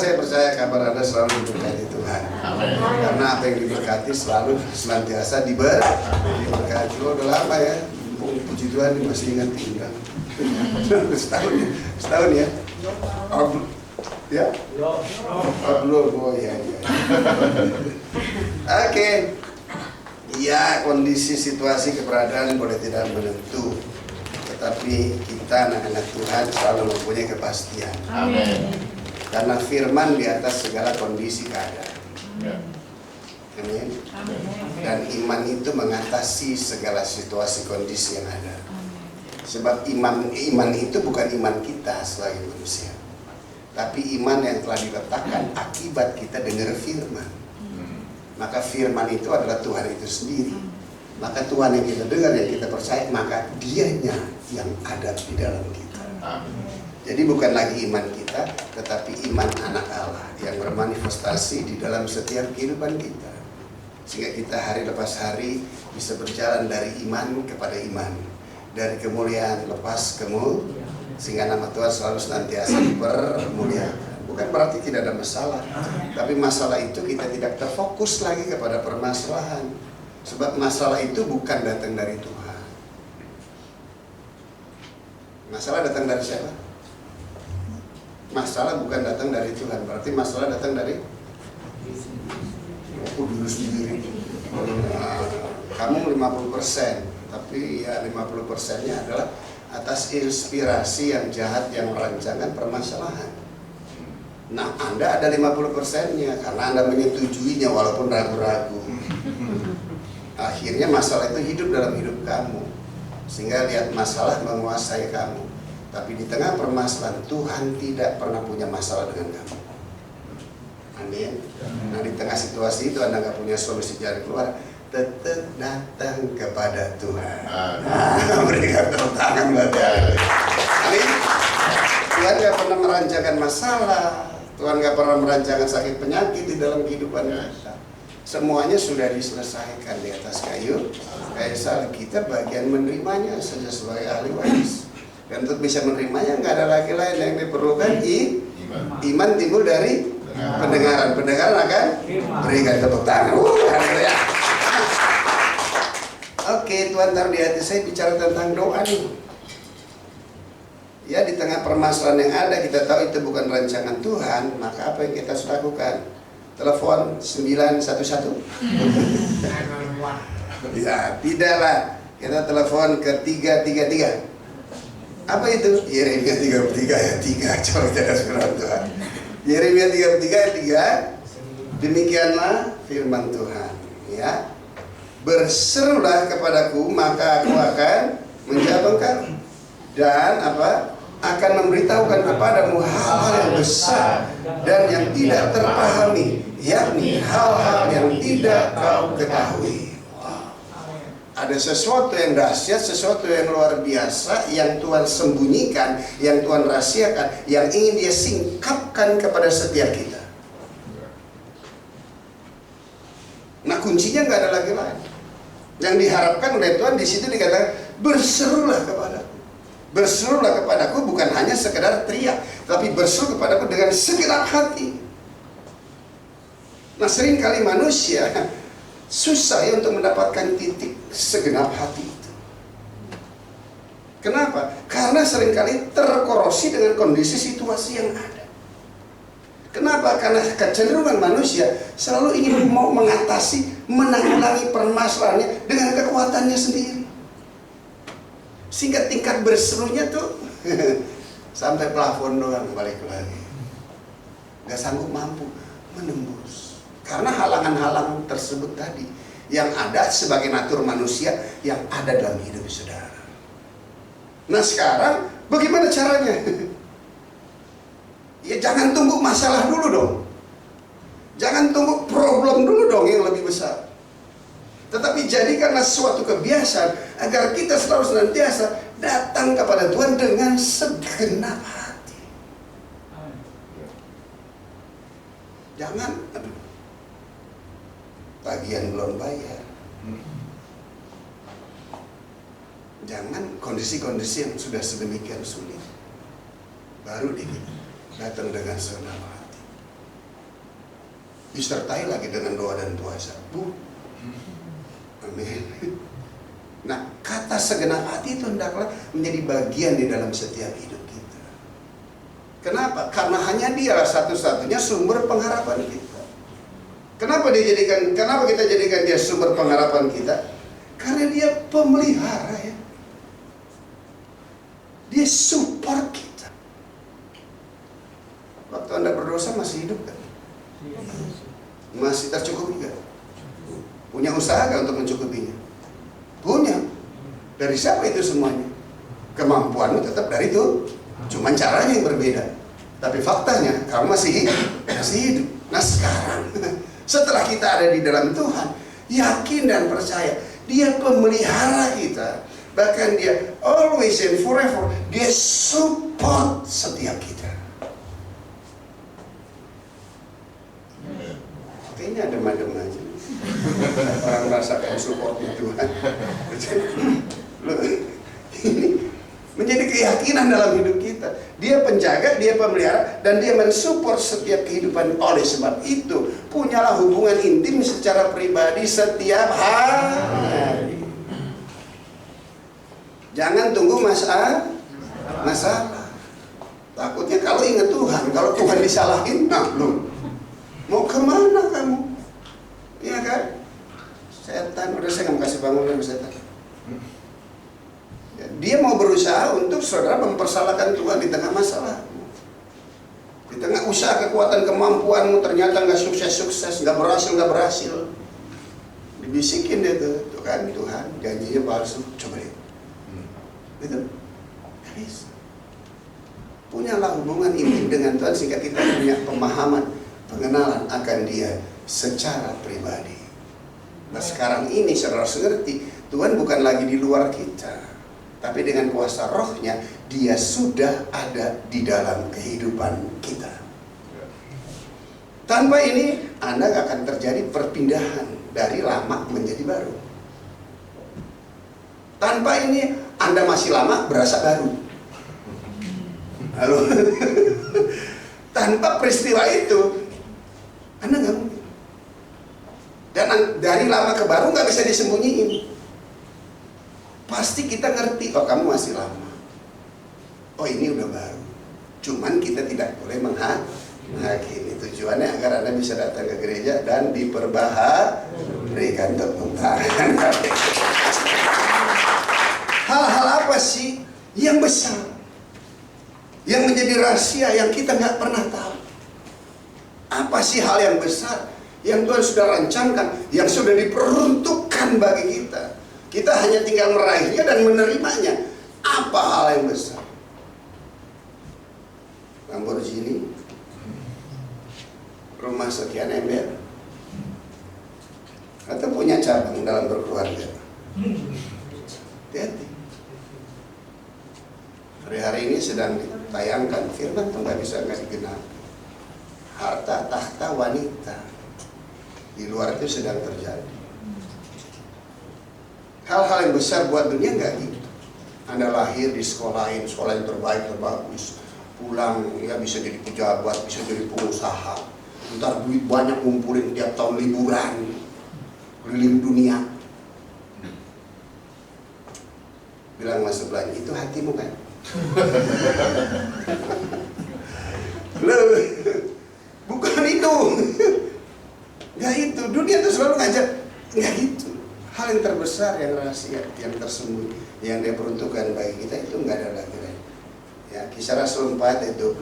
saya percaya kabar Anda selalu diberkati Tuhan. Amin. Karena apa yang diberkati selalu senantiasa diberkati. Oh, udah lama ya. Puji Tuhan masih ingat tinggal. setahun ya. Oh, ya? Oh, belum. Oh ya. Oke. Ya, kondisi situasi keberadaan boleh tidak menentu. Tetapi kita anak-anak Tuhan selalu mempunyai kepastian. Amin. Karena firman di atas segala kondisi keadaan. Amin. Dan iman itu mengatasi segala situasi kondisi yang ada. Sebab iman itu bukan iman kita sebagai manusia, tapi iman yang telah diletakkan akibat kita dengar firman. Maka firman itu adalah Tuhan itu sendiri. Maka Tuhan yang kita dengar, yang kita percaya, maka Dianya yang ada di dalam kita. Jadi bukan lagi iman kita, tetapi iman anak Allah yang bermanifestasi di dalam setiap kehidupan kita. Sehingga kita hari lepas hari bisa berjalan dari iman kepada iman, dari kemuliaan lepas kemuliaan, sehingga nama Tuhan selalu senantiasa dipermuliakan. Bukan berarti tidak ada masalah, tapi masalah itu kita tidak terfokus lagi kepada permasalahan. Sebab masalah itu bukan datang dari Tuhan. Masalah datang dari siapa? Masalah bukan datang dari Tuhan, berarti masalah datang dari diri sendiri. Kamu 50%, tapi ya 50%-nya adalah atas inspirasi yang jahat yang merancangkan permasalahan. Nah, Anda ada 50%-nya karena Anda menyetujuinya walaupun ragu-ragu. Akhirnya masalah itu hidup dalam hidup kamu, sehingga lihat masalah menguasai kamu. Tapi di tengah permasalahan, Tuhan tidak pernah punya masalah dengan kamu. Amin. Nah, di tengah situasi itu Anda nggak punya solusi jalan keluar, tetap datang kepada Tuhan. Berikan tepuk tangan buat Dia. Amin. Tuhan nggak pernah merancangkan masalah. Tuhan nggak pernah merancangkan sakit penyakit di dalam kehidupan kita. Semuanya sudah diselesaikan di atas kayu. Kayak salib, kita bagian menerimanya saja sebagai ahli waris. Dan untuk bisa menerimanya nggak ada lagi lain yang diperlukan. Iman timbul dari pendengaran. Pendengaran akan berikan tepuk tangan. Haleluya. Oke, Tuhan taruh di hati saya bicara tentang doa nih. Ya, di tengah permasalahan yang ada, kita tahu itu bukan rancangan Tuhan, maka apa yang kita harus lakukan? Telepon 911. Ya, tidaklah. Kita telepon ke 333. Apa itu? Yeremia 33 ayat 3. Coba kita firman Tuhan. Yeremia 33 ayat 3. Demikianlah firman Tuhan, ya. Berserulah kepadaku, maka aku akan menjawab engkau. Dan apa? Akan memberitahukan kepadamu hal-hal yang besar dan yang tidak terpahami, yakni hal-hal yang tidak kau ketahui. Ada sesuatu yang dahsyat, sesuatu yang luar biasa yang Tuhan sembunyikan, yang Tuhan rahasiakan, yang ingin Dia singkapkan kepada setiap kita. Nah, kuncinya nggak ada lagi lain. Yang diharapkan oleh Tuhan di situ dikatakan berserulah kepadaku. Berserulah kepadaku bukan hanya sekedar teriak, tapi berseru kepadaku dengan segenap hati. Nah, seringkali manusia susah ya untuk mendapatkan titik segenap hati itu. Kenapa? Karena seringkali terkorosi dengan kondisi situasi yang ada. Kenapa? Karena kecenderungan manusia selalu ingin mau mengatasi, menanggulangi permasalahannya dengan kekuatannya sendiri. Sehingga tingkat berserunya tuh sampai plafon doang, balik lagi. Gak sanggup mampu menembus. Karena halangan-halangan tersebut tadi yang ada sebagai natur manusia yang ada dalam hidup saudara. Nah, sekarang bagaimana caranya? Ya jangan tunggu masalah dulu dong. Jangan tunggu problem dulu dong yang lebih besar. Tetapi jadikanlah suatu kebiasaan agar kita selalu senantiasa datang kepada Tuhan dengan segenap hati. Jangan, tagihan belum bayar. Jangan kondisi-kondisi yang sudah sedemikian sulit baru datang dengan segenap hati. disertai lagi dengan doa dan puasa. Amin. Nah, kata segenap hati itu hendaklah menjadi bagian di dalam setiap hidup kita. Kenapa? Karena hanya Dialah satu-satunya sumber pengharapan kita. Kenapa kita jadikan Dia sumber pengharapan kita? Karena Dia pemelihara ya. Dia support kita. Waktu Anda berdosa masih hidup kan? Masih tercukupi kan? Punya usaha kan untuk mencukupinya? Punya. Dari siapa itu semuanya? Kemampuanmu tetap dari itu. Cuman caranya yang berbeda. Tapi faktanya kamu masih hidup. Nah sekarang setelah kita ada di dalam Tuhan, yakin dan percaya Dia pemelihara kita. Bahkan Dia always and forever, Dia support setiap kita. Kayaknya adem-adem aja. Orang merasakan supportnya Tuhan. Ini menjadi keyakinan dalam hidup kita. Dia penjaga, Dia pemelihara, dan Dia mensupport setiap kehidupan. Oleh sebab itu, punyalah hubungan intim secara pribadi setiap hari. Jangan tunggu masalah. Takutnya kalau ingat Tuhan, kalau Tuhan disalahin, nah lu mau kemana kamu? Iya kan? Setan, udah saya nggak kasih bangunan setan. Dia mau berusaha untuk saudara mempersalahkan Tuhan di tengah masalah. Di tengah usaha kekuatan kemampuanmu ternyata nggak sukses, nggak berhasil. Dibisikin dia tuh kan, Tuhan janjinya palsu, coba deh. Gitu. Nggak bisa. Punyalah hubungan intim dengan Tuhan sehingga kita punya pemahaman, pengenalan akan Dia secara pribadi. Nah sekarang ini saudara ngerti, Tuhan bukan lagi di luar kita, tapi dengan kuasa rohnya Dia sudah ada di dalam kehidupan kita. Tanpa ini Anda gak akan terjadi perpindahan dari lama menjadi baru. Tanpa ini Anda masih lama berasa baru. Halo. Tanpa peristiwa itu Anda gak mungkin. Dan dari lama ke baru gak bisa disembunyiin. Pasti kita ngerti, oh kamu masih lama, oh ini udah baru. Cuman kita tidak boleh menghakimi. Tujuannya agar Anda bisa datang ke gereja dan diperbaharui. Tepuk tangan. Hal-hal apa sih yang besar, yang menjadi rahasia yang kita nggak pernah tahu? Apa sih hal yang besar yang Tuhan sudah rancangkan, yang sudah diperuntukkan bagi kita? Kita hanya tinggal meraihnya dan menerimanya. Apa hal yang besar? Lamborghini, rumah sekian ember, atau punya cabang dalam berkeluarga. Hati-hati. Hari-hari ini sedang ditayangkan firman itu nggak digenapi. Harta tahta wanita di luar itu sedang terjadi. Hal-hal yang besar buat dunia nggak gitu. Anda lahir di sekolah yang terbaik, terbagus, pulang ya bisa jadi pejabat, bisa jadi pengusaha, ntar duit banyak ngumpulin tiap tahun liburan keliling dunia. Bilang mas sebelahnya, itu hatimu kan? Loh, bukan itu. Nggak itu, dunia itu selalu ngajak. Nggak gitu. Hal yang terbesar, yang rahasia, yang tersembunyi, yang Dia peruntukkan bagi kita itu nggak ada lagi. Ya, Kisah Rasul 4 ayat 12.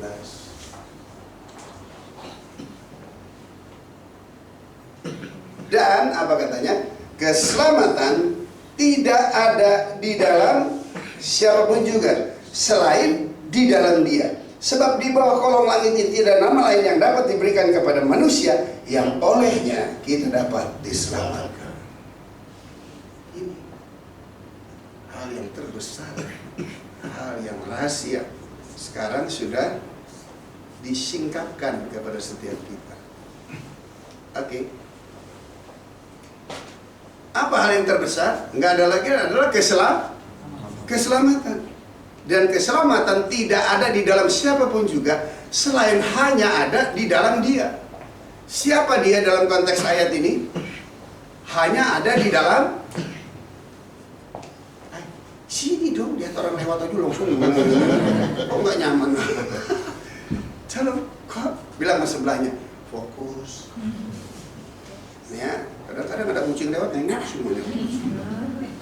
Dan apa katanya? Keselamatan tidak ada di dalam siapapun juga selain di dalam Dia. Sebab di bawah kolong langit ini tidak ada nama lain yang dapat diberikan kepada manusia yang olehnya kita dapat diselamatkan. Ini hal yang terbesar, hal yang rahasia, sekarang sudah disingkapkan kepada setiap kita. Oke. Apa hal yang terbesar? Nggak ada lagi, adalah keselamatan. Dan keselamatan tidak ada di dalam siapapun juga selain hanya ada di dalam Dia. Siapa dia dalam konteks ayat ini? Hanya ada di dalam sini dong, lihat orang lewat aja langsung kok nggak nyaman. Coba kok bilang ke sebelahnya, fokus. Ya, kadang-kadang ada kucing lewat nengok semuanya,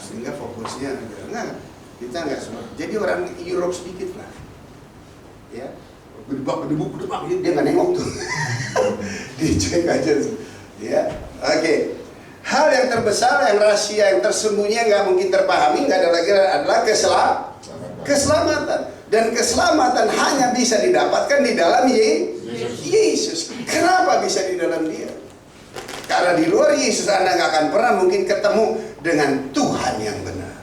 sehingga fokusnya enggak, kita nggak semua. Jadi orang Europe sedikit lah, ya, berdebak, dia nggak nengok tuh, dicek aja tuh, ya. Oke. Hal yang terbesar, yang rahasia, yang tersembunyi, yang nggak mungkin terpahami, nggak ada lagi adalah keselamatan. Dan keselamatan hanya bisa didapatkan di dalam Yesus. Kenapa bisa di dalam Dia? Karena di luar Yesus Anda nggak akan pernah mungkin ketemu dengan Tuhan yang benar.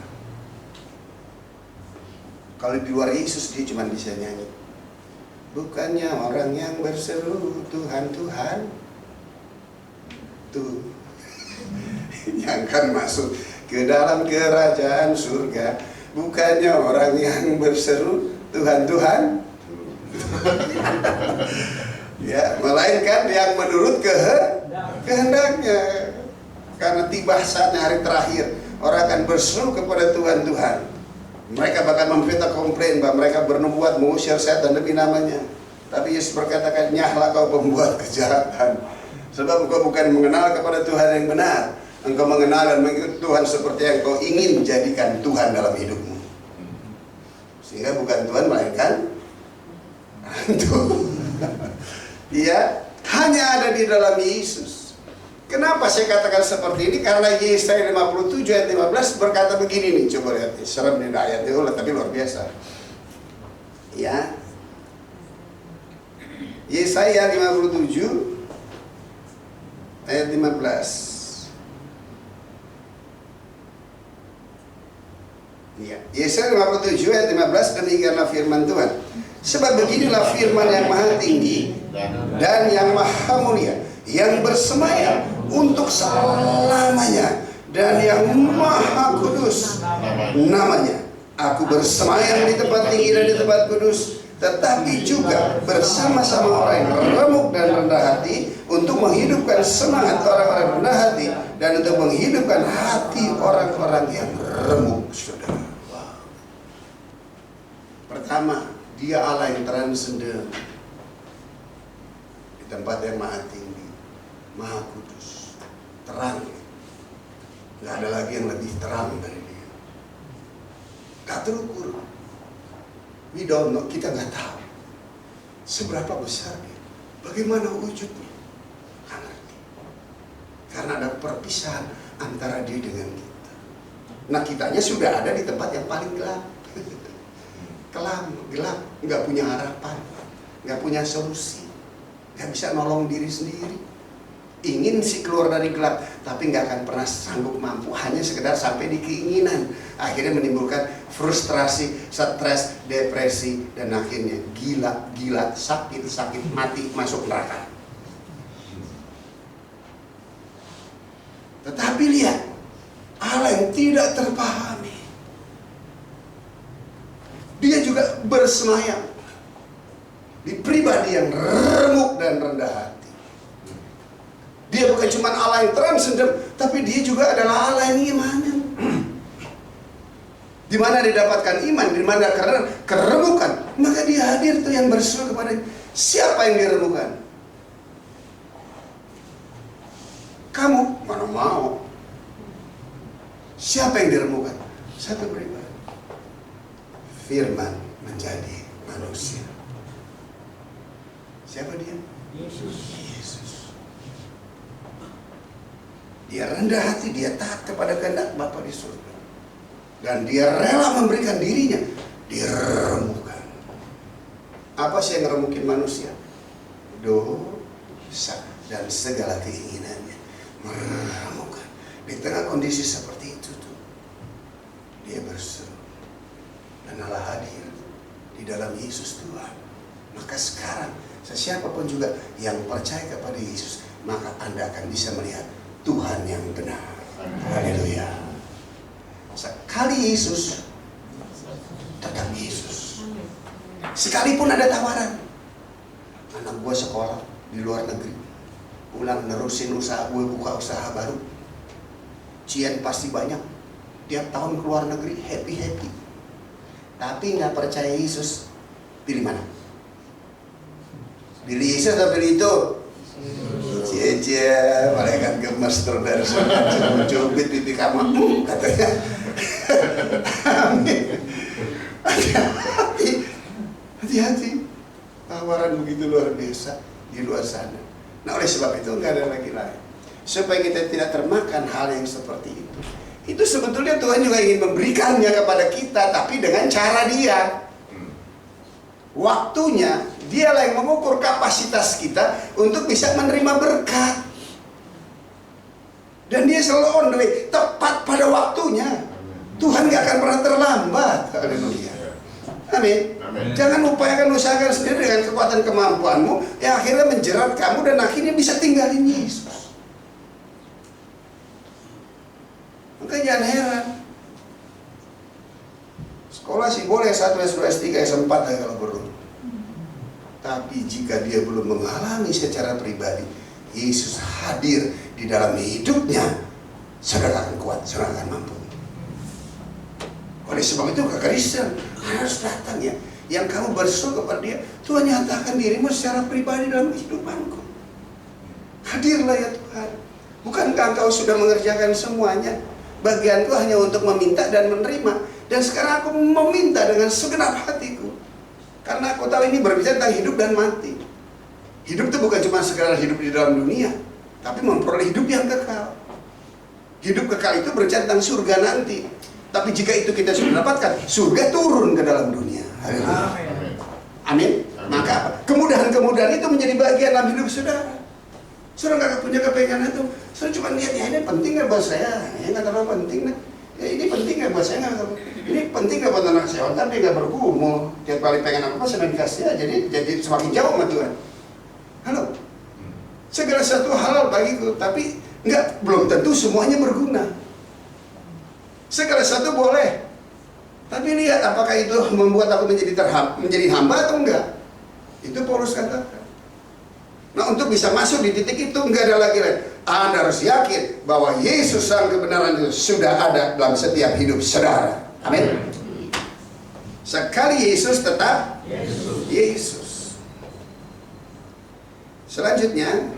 Kalau di luar Yesus dia cuma bisa nyanyi. Bukannya orang yang berseru Tuhan, Tuhan, tuh yang akan masuk ke dalam kerajaan surga bukannya orang yang berseru Tuhan, Tuhan, ya, melainkan yang menurut kehendaknya. Karena tiba saatnya hari terakhir orang akan berseru kepada Tuhan, Tuhan. Mereka bahkan memfitnah komplain bahwa mereka bernubuat mengusir setan demi namanya. Tapi Yesus berkatakan, nyahlah kau pembuat kejahatan, sebab engkau bukan mengenal kepada Tuhan yang benar. Engkau mengenal dan mengikut Tuhan seperti yang kau ingin jadikan Tuhan dalam hidupmu. Sehingga bukan Tuhan melainkan hantu. Ya, hanya ada di dalam Yesus. Kenapa saya katakan seperti ini? Karena Yesaya 57 ayat 15 berkata begini nih. Coba lihat, serem nih ayatnya, tapi luar biasa. Ya, Yesaya 57 ayat 15. Ya, Yesaya 57 ayat 15, demikianlah firman Tuhan. Sebab beginilah firman yang maha tinggi dan yang maha mulia, yang bersemayam untuk selamanya, dan yang maha kudus namanya. Aku bersemayam di tempat tinggi dan di tempat kudus, tetapi juga bersama-sama orang yang remuk dan rendah hati, untuk menghidupkan semangat orang-orang rendah hati, dan untuk menghidupkan hati orang-orang yang remuk. Saudara, pertama, Dia Allah yang transenden di tempat yang maha tinggi, maha kudus, terang. Gak ada lagi yang lebih terang dari Dia. Gak terukur. We don't know, kita nggak tahu seberapa besar Dia, bagaimana wujudnya, nggak ngerti. Karena ada perpisahan antara Dia dengan kita. Nah, kitanya sudah ada di tempat yang paling gelap. Kelam, gelap, nggak punya harapan, nggak punya solusi, nggak bisa nolong diri sendiri. Ingin sih keluar dari gelap, tapi nggak akan pernah sanggup mampu, hanya sekedar sampai di keinginan. Akhirnya menimbulkan frustrasi, stres, depresi, dan akhirnya gila, sakit, mati, masuk neraka. Tetapi lihat, Allah yang tidak terpahami, Dia juga bersemayam di pribadi yang remuk dan rendah hati. Dia bukan cuma Allah yang transenden, tapi Dia juga adalah Allah yang imanan. Di mana didapatkan iman, di mana karena keremukan, maka Dia hadir tuh yang berseru kepada siapa yang diremukan? Kamu mana mau? Siapa yang diremukan? Satu pribadi. Firman menjadi manusia. Siapa Dia? Yesus. Dia rendah hati, Dia taat kepada kehendak Bapa di surga, dan Dia rela memberikan dirinya diremukan. Apa sih yang ngeremukin manusia? Dosa dan segala keinginannya. Meremukan. Di tengah kondisi seperti itu tuh, Dia berseru, dan Allah hadir di dalam Yesus Tuhan. Maka sekarang sesiapapun juga yang percaya kepada Yesus, maka Anda akan bisa melihat Tuhan yang benar. Haleluya. Sekali Yesus, tetap Yesus. Sekalipun ada tawaran, anak gua sekolah di luar negeri, pulang nerusin usaha gue, buka usaha baru. Cian pasti banyak. Tiap tahun keluar negeri happy. Tapi nggak percaya Yesus, pilih mana? Pilih Yesus atau pilih itu? Cie, malaikat gemes dari sana mencubit pipi kamu, katanya. Amin. Hati-hati. Tawaran begitu luar biasa di luar sana. Nah, oleh sebab itu nggak ada lagi lain. Supaya kita tidak termakan hal yang seperti itu. Itu sebetulnya Tuhan juga ingin memberikannya kepada kita, tapi dengan cara Dia. Waktunya, Dialah yang mengukur kapasitas kita untuk bisa menerima berkat. Dan Dia selalu on the way, tepat pada waktunya. Tuhan gak akan pernah terlambat. Haleluya. Amin. Jangan usahakan sendiri dengan kekuatan kemampuanmu yang akhirnya menjerat kamu dan akhirnya bisa tinggalin Yesus. Maka jangan heran. Sekolah sih boleh 1, S2, S3, S4 kalau perlu. Tapi jika dia belum mengalami secara pribadi Yesus hadir di dalam hidupnya, saudara akan kuat, saudara akan mampu. Oleh sebab itu kekristenan harus datang ya. Yang kamu berseru kepada Dia, Tuhan nyatakan dirimu secara pribadi dalam kehidupanku. Hadirlah ya Tuhan. Bukankah Engkau sudah mengerjakan semuanya? Bagianku hanya untuk meminta dan menerima. Dan sekarang aku meminta dengan segenap hatiku. Karena aku tahu ini berbicara tentang hidup dan mati. Hidup itu bukan cuma sekedar hidup di dalam dunia, tapi memperoleh hidup yang kekal. Hidup kekal itu berbicara tentang surga nanti. Tapi jika itu kita sudah dapatkan, surga turun ke dalam dunia. Amin. Amin. Maka apa? Kemudahan-kemudahan itu menjadi bagian dalam hidup saudara. Saudara nggak punya kepengen itu. Saudara cuma lihat, ya ini penting nggak buat saya? Ya nggak terlalu penting. Ya ini penting nggak buat saya? Ini penting nggak buat anak saya? Tapi nggak bergumul. Tiap kali pengen apa saya dikasih aja. Jadi semakin jauh sama Tuhan. Halo. Segala satu halal bagiku, tapi belum tentu semuanya berguna. Segala satu boleh, tapi lihat apakah itu membuat aku menjadi hamba atau enggak. Itu Paulus katakan. Nah, untuk bisa masuk di titik itu enggak ada lagi lain. Anda harus yakin bahwa Yesus sang kebenaran itu sudah ada dalam setiap hidup saudara. Amin. Sekali Yesus tetap Yesus. Selanjutnya,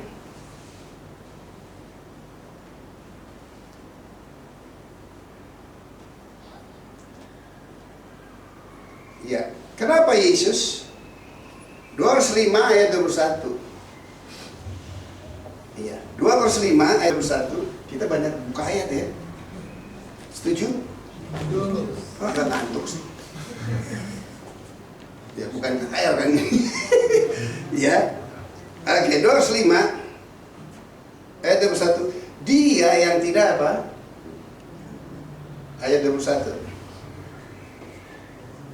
ya, kenapa Yesus? 2 Korintus 5 ayat 21. Iya, 2 Korintus 5 ayat 21. Kita banyak buka ayat ya. Setuju? Oh, agak ngantuk sih. Ya, bukan KKR kan. Ya. Oke, 2 Korintus 5 ayat 21. Dia yang tidak apa? Ayat 21.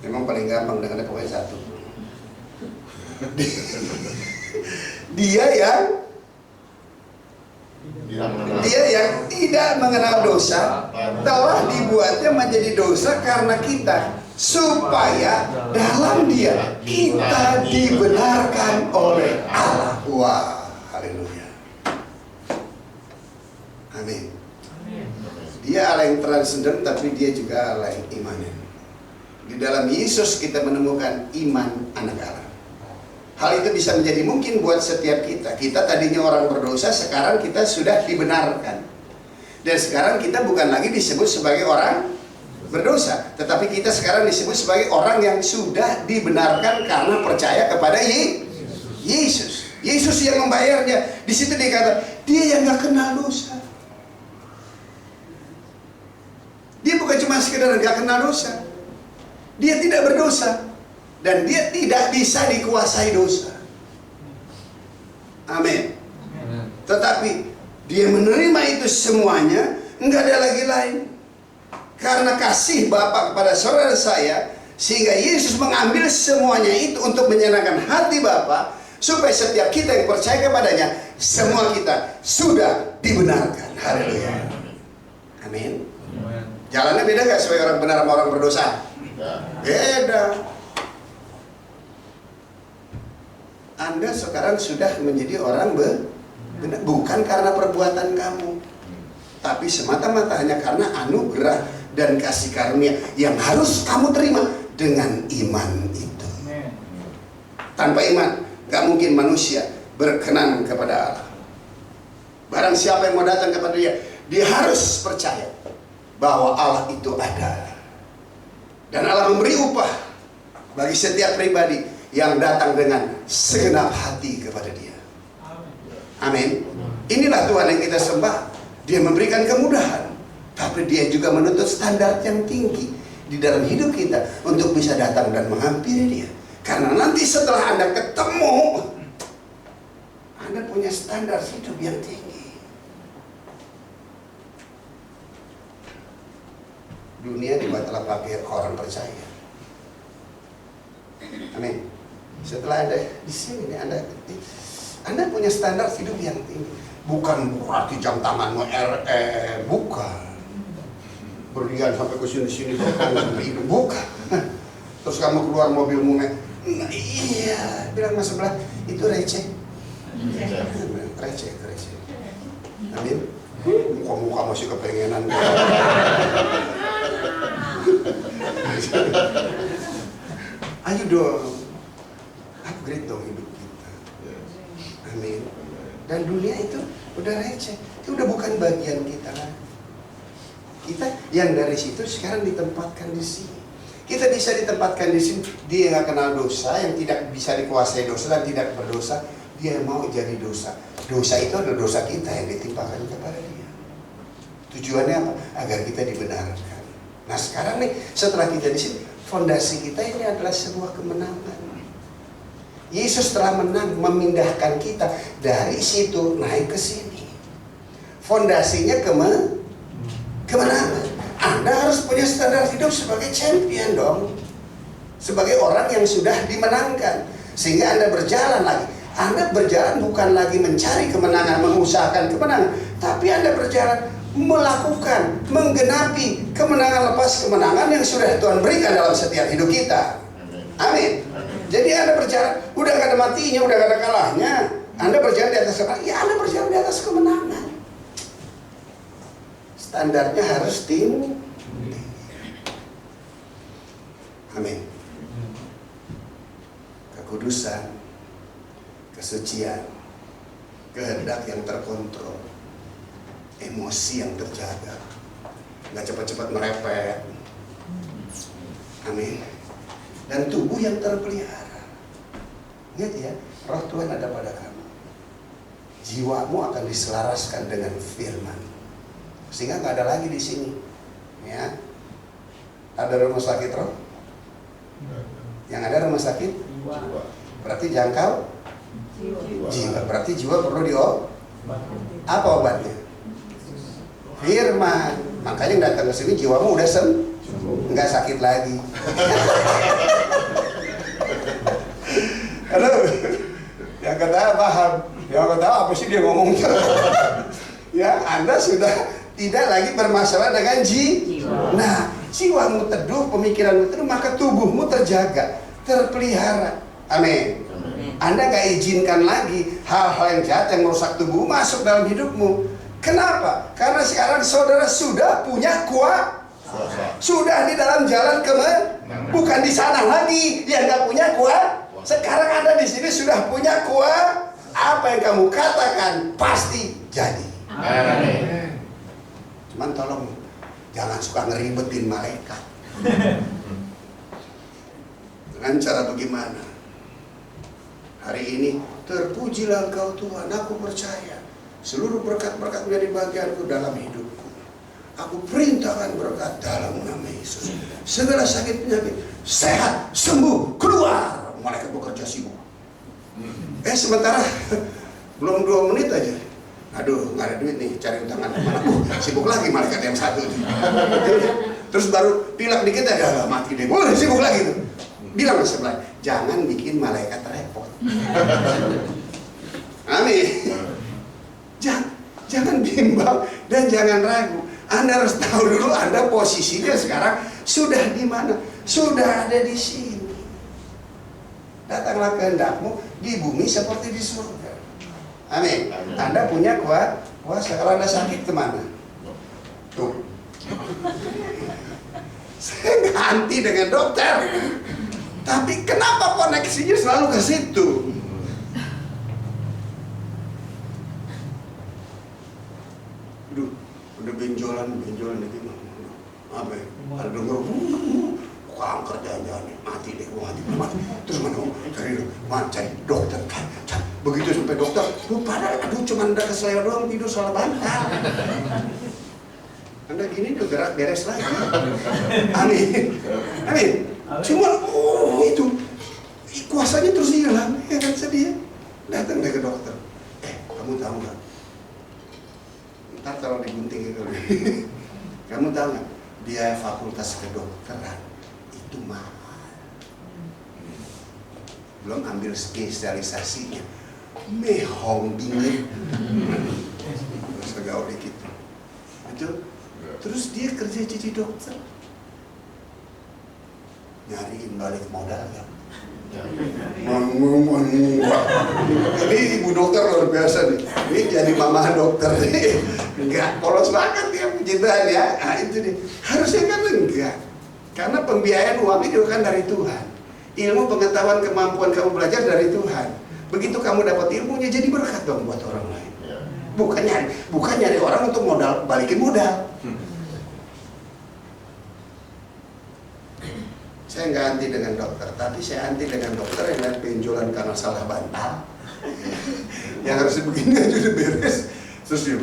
Memang paling gampang dengan pokoknya satu. Dia yang tidak mengenal dosa telah dibuatnya menjadi dosa karena kita, supaya dalam Dia kita dibenarkan oleh Allah. Wah, haleluya. Amin. Dia Allah yang transenden, tapi Dia juga Allah yang imanen. Di dalam Yesus kita menemukan iman anak Allah. Hal itu bisa menjadi mungkin buat setiap kita. Kita tadinya orang berdosa, sekarang kita sudah dibenarkan. Dan sekarang kita bukan lagi disebut sebagai orang berdosa, tetapi kita sekarang disebut sebagai orang yang sudah dibenarkan karena percaya kepada Yesus. Yesus yang membayarnya. Di situ dikata, Dia yang gak kenal dosa. Dia bukan cuma sekedar gak kenal dosa, Dia tidak berdosa. Dan Dia tidak bisa dikuasai dosa. Amin. Tetapi Dia menerima itu semuanya, enggak ada lagi lain. Karena kasih Bapa kepada saudara saya, sehingga Yesus mengambil semuanya itu untuk menyenangkan hati Bapa, supaya setiap kita yang percaya kepadanya, semua kita sudah dibenarkan. Haleluya. Amin. Jalannya beda gak sebagai orang benar sama orang berdosa? Beda. Anda sekarang sudah menjadi orang Bukan karena perbuatan kamu, tapi semata-mata hanya karena anugerah dan kasih karunia yang harus kamu terima dengan iman itu. Tanpa iman, gak mungkin manusia berkenan kepada Allah. Barang siapa yang mau datang kepada dia, dia harus percaya bahwa Allah itu ada. Dan Allah memberi upah bagi setiap pribadi yang datang dengan segenap hati kepada dia. Amin. Inilah Tuhan yang kita sembah. Dia memberikan kemudahan, tapi dia juga menuntut standar yang tinggi di dalam hidup kita untuk bisa datang dan menghampiri dia. Karena nanti setelah Anda ketemu, Anda punya standar hidup yang tinggi. Dunia dibuatlah pakai orang percaya. Amin. Setelah Anda di sini, Anda punya standar hidup yang tinggi. Bukan berarti jam tanganmu bukan. Berlian sampai ke sini-sini, bukan. Terus kamu keluar mobilmu, nah iya, bilang mas sebelah itu receh. Receh. Amin. Muka-muka masih kepengenan. Ayo dong, upgrade dong hidup kita. Amin. Dan dunia itu udah receh, itu udah bukan bagian kita lagi. Kita yang dari situ sekarang ditempatkan di sini. Kita bisa ditempatkan di sini. Dia nggak kenal dosa, yang tidak bisa dikuasai dosa dan tidak berdosa, dia mau jadi dosa. Dosa itu adalah dosa kita yang ditimpakan kepada dia. Tujuannya apa? Agar kita dibenarkan. Nah sekarang nih, setelah kita di sini, fondasi kita ini adalah sebuah kemenangan. Yesus telah menang, memindahkan kita dari situ naik ke sini. Fondasinya kemenangan. Anda harus punya standar hidup sebagai champion dong. Sebagai orang yang sudah dimenangkan. Sehingga Anda berjalan lagi. Anda berjalan bukan lagi mencari kemenangan, mengusahakan kemenangan. Tapi Anda berjalan melakukan, menggenapi kemenangan lepas kemenangan yang sudah Tuhan berikan dalam setiap hidup kita. Amin. Jadi Anda berjalan, udah gak ada matinya, udah gak ada kalahnya. Anda berjalan di atas kemenangan, ya Anda berjalan di atas kemenangan. Standarnya harus tinggi. Amin. Kekudusan, kesucian, kehendak yang terkontrol, emosi yang terjaga, gak cepat-cepat merepet. Amin. Dan tubuh yang terpelihara. Ingat ya, roh Tuhan ada pada kamu. Jiwamu akan diselaraskan dengan firman. Sehingga nggak ada lagi di sini. Ya, ada rumah sakit roh. Yang ada rumah sakit jiwa. Berarti jangkau jiwa. Berarti jiwa perlu apa obatnya? Firman. Makanya yang datang ke sini jiwamu udah nggak sakit lagi. Halo, yang kata paham, yang kata apa sih dia ngomongnya? Ya, Anda sudah tidak lagi bermasalah dengan jiwa. Nah, jiwamu teduh, pemikiranmu teduh, maka tubuhmu terjaga, terpelihara. Amin. Anda gak izinkan lagi hal-hal yang jahat yang merusak tubuh masuk dalam hidupmu. Kenapa? Karena sekarang saudara sudah punya kuasa. Sudah di dalam jalan bukan di sana lagi yang gak punya kuasa. Sekarang Anda di sini sudah punya kuasa. Apa yang kamu katakan pasti jadi. Amin. Cuman tolong jangan suka ngeribetin malaikat. Dengan cara bagaimana? Hari ini terpujilah Engkau Tuhan. Aku percaya seluruh berkat-berkat menjadi bagianku dalam hidupku. Aku perintahkan berkat dalam nama Yesus. Segala sakit penyakit sehat, sembuh, keluar. Malaikat bekerja sibuk. Sementara belum 2 menit aja. Aduh, nggak ada duit nih, cari tangan kemana? Sibuk lagi malaikat yang satu. Terus baru pilek dikit aja, mati deh. Sibuk lagi tuh. Bilang ke sebelah, jangan bikin malaikat repot. Amin. Jangan bimbang dan jangan ragu. Anda harus tahu dulu Anda posisinya sekarang sudah di mana? Sudah ada di sini. Datanglah kehendakmu di bumi seperti di surga. Amin. Anda punya kuasa. Kalau Anda sakit kemana? Tuh. Saya nggak anti dengan dokter, tapi kenapa koneksinya selalu ke situ? Aduh, udah benjolan lagi. Apa ya? Ada denger, kanker jangan mati deh, mati. Terus mana? Cari dokter kan. Begitu sampai dokter, padahal aduh cuma ada keseleo doang, tidur salah bantal. Anda gini udah gerak beres lagi. Amin. Cuma itu kuasanya terus hilang, ya kan sedih. Datang deh ke dokter. Kamu tahu nggak? Ntar kalau digunting itu, kamu tahu nggak? Biaya fakultas kedokteran itu mahal. Belum ambil spesialisasinya, mehong dingin. Terus gaul dikit. Itu. Terus dia kerja jadi dokter, nyariin balik modal kan? Ini ibu dokter luar biasa nih. Ini jadi mama dokter nih. Enggak, polos banget ya pujian ya. Nah itu nih. Harusnya kan enggak. Karena pembiayaan uang itu kan dari Tuhan. Ilmu, pengetahuan, kemampuan kamu belajar dari Tuhan. Begitu kamu dapat ilmunya jadi berkat dong buat orang lain. Bukan nyari orang untuk modal, balikin modal. Saya nggak anti dengan dokter, tapi saya anti dengan dokter yang lihat benjolan karena salah bantal. Yang harus begini aja udah beres, terus dia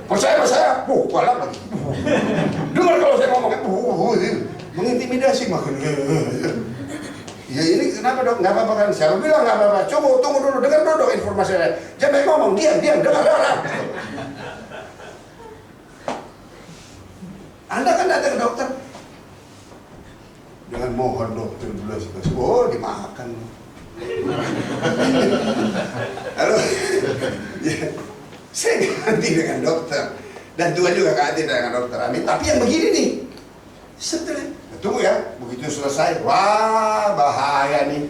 percaya sama saya, kualat lagi. Dengar kalau saya ngomongnya, mengintimidasi makanya. Ya ini kenapa dok? Nggak apa-apa kan? Saya bilang nggak apa-apa. Coba tunggu dulu, dengar dulu informasi saya. Jangan ngomong, diam, dengar. Anda kan datang ke dokter dengan mohon dokter belas, dimakan. Halo, ya, saya ganti dengan dokter dan Tuhan juga ganti dengan dokter. Amin. Tapi yang begini nih, setelah tunggu ya, begitu selesai, wah bahaya nih.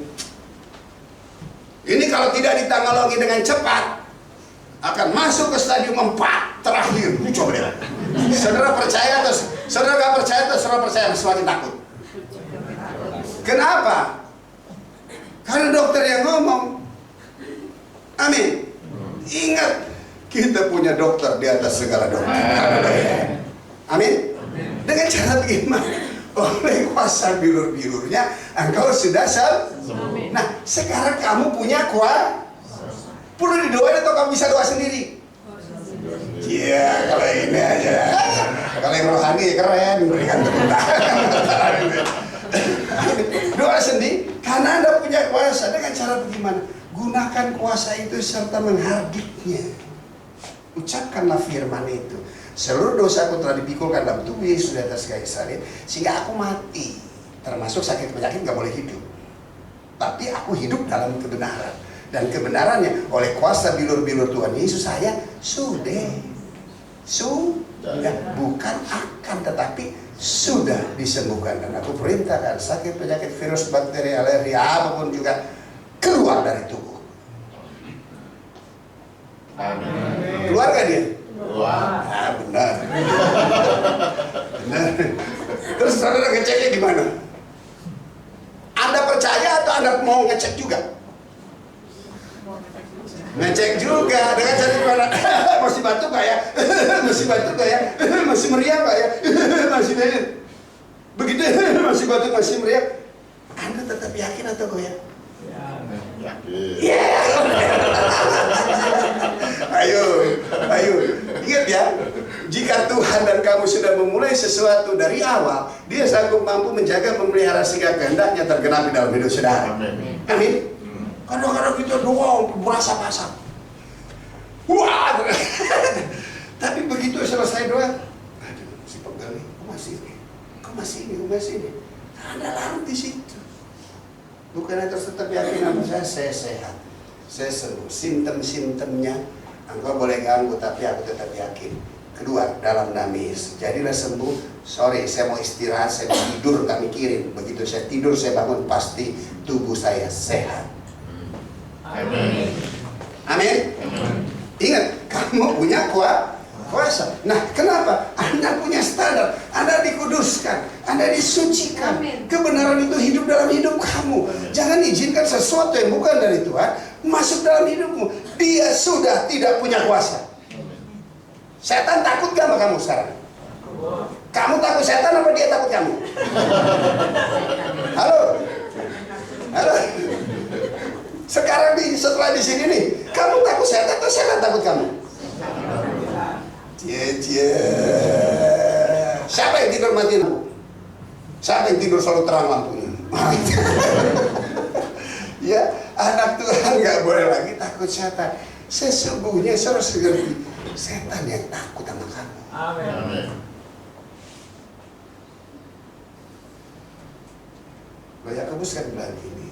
Ini kalau tidak ditanggulangi dengan cepat, akan masuk ke stadium 4 terakhir. Coba lihat. Saudara percaya atau saudara nggak percaya atau saudara percaya semakin takut. Kenapa? Karena dokter yang ngomong. Amin. Ingat, kita punya dokter di atas segala dokter. Amin. Dengan cara bagaimana? Oleh kuasa bilur-bilurnya, engkau sudah sembuh. Nah, sekarang kamu punya kuasa. Perlu didoain atau kamu bisa doa sendiri? Iya, kalau ini aja. Kalau yang rohani keren, berikan tepuk tangan. Doa sendiri, karena Anda punya kuasa. Dengan cara bagaimana? Gunakan kuasa itu serta menghardiknya. Ucapkanlah firman itu. Seluruh dosaku telah dipikulkan dalam tubuh Yesus di atas kayu salib, sehingga aku mati. Termasuk sakit penyakit gak boleh hidup. Tapi aku hidup dalam kebenaran. Dan kebenarannya oleh kuasa bilur-bilur Tuhan Yesus saya sudah bukan akan tetapi sudah disembuhkan. Dan aku perintahkan sakit penyakit virus bakteri alergi apapun juga keluar dari tubuh. Amin. Keluar gak dia? Keluar. Nah, benar. Terus saudara ngeceknya gimana? Anda percaya atau Anda mau ngecek juga? Ngecek juga dengan cara gimana? Masih batuk gak ya? Masih meriah gak ya? Masih begitu masih batuk, masih meriah. Anda tetap yakin atau goyah? Yakin. Ayo, ingat ya. Jika Tuhan dan kamu sudah memulai sesuatu dari awal, Dia sanggup mampu menjaga, memelihara sehingga kehendaknya tergenapi dalam hidup saudara. Amin. Kadang-kadang kita doa berasa-basa. Wah, tapi begitu selesai doa, aduh, si pegal nih, kok masih ini. Anda larut di situ. Bukannya terus tetap yakin sama saya sehat, saya sembuh. Simptom-simptomnya, engkau boleh ganggu, tapi aku tetap yakin. Kedua, dalam nama Yesus, jadilah sembuh. Sorry, saya mau istirahat, saya mau tidur, gak mikirin. Begitu saya tidur, saya bangun, pasti tubuh saya sehat. Amin. Ingat, kamu punya kuasa. Nah, kenapa? Anda punya standar, Anda dikuduskan, Anda disucikan. Kebenaran itu hidup dalam hidup kamu. Jangan izinkan sesuatu yang bukan dari Tuhan masuk dalam hidupmu. Dia sudah tidak punya kuasa. Setan takut gak sama kamu sekarang? Kamu takut setan apa dia takut kamu? Halo? Halo? Sekarang setelah di sini nih, kamu takut setan atau setan takut kamu? Siapa yang tidur mati lampu? Siapa yang tidur selalu terang lampunya? Ya, anak Tuhan nggak boleh lagi takut setan. Sesungguhnya harus ngerti, setan yang takut sama kamu. Amin. Yakobus kan bilang gini,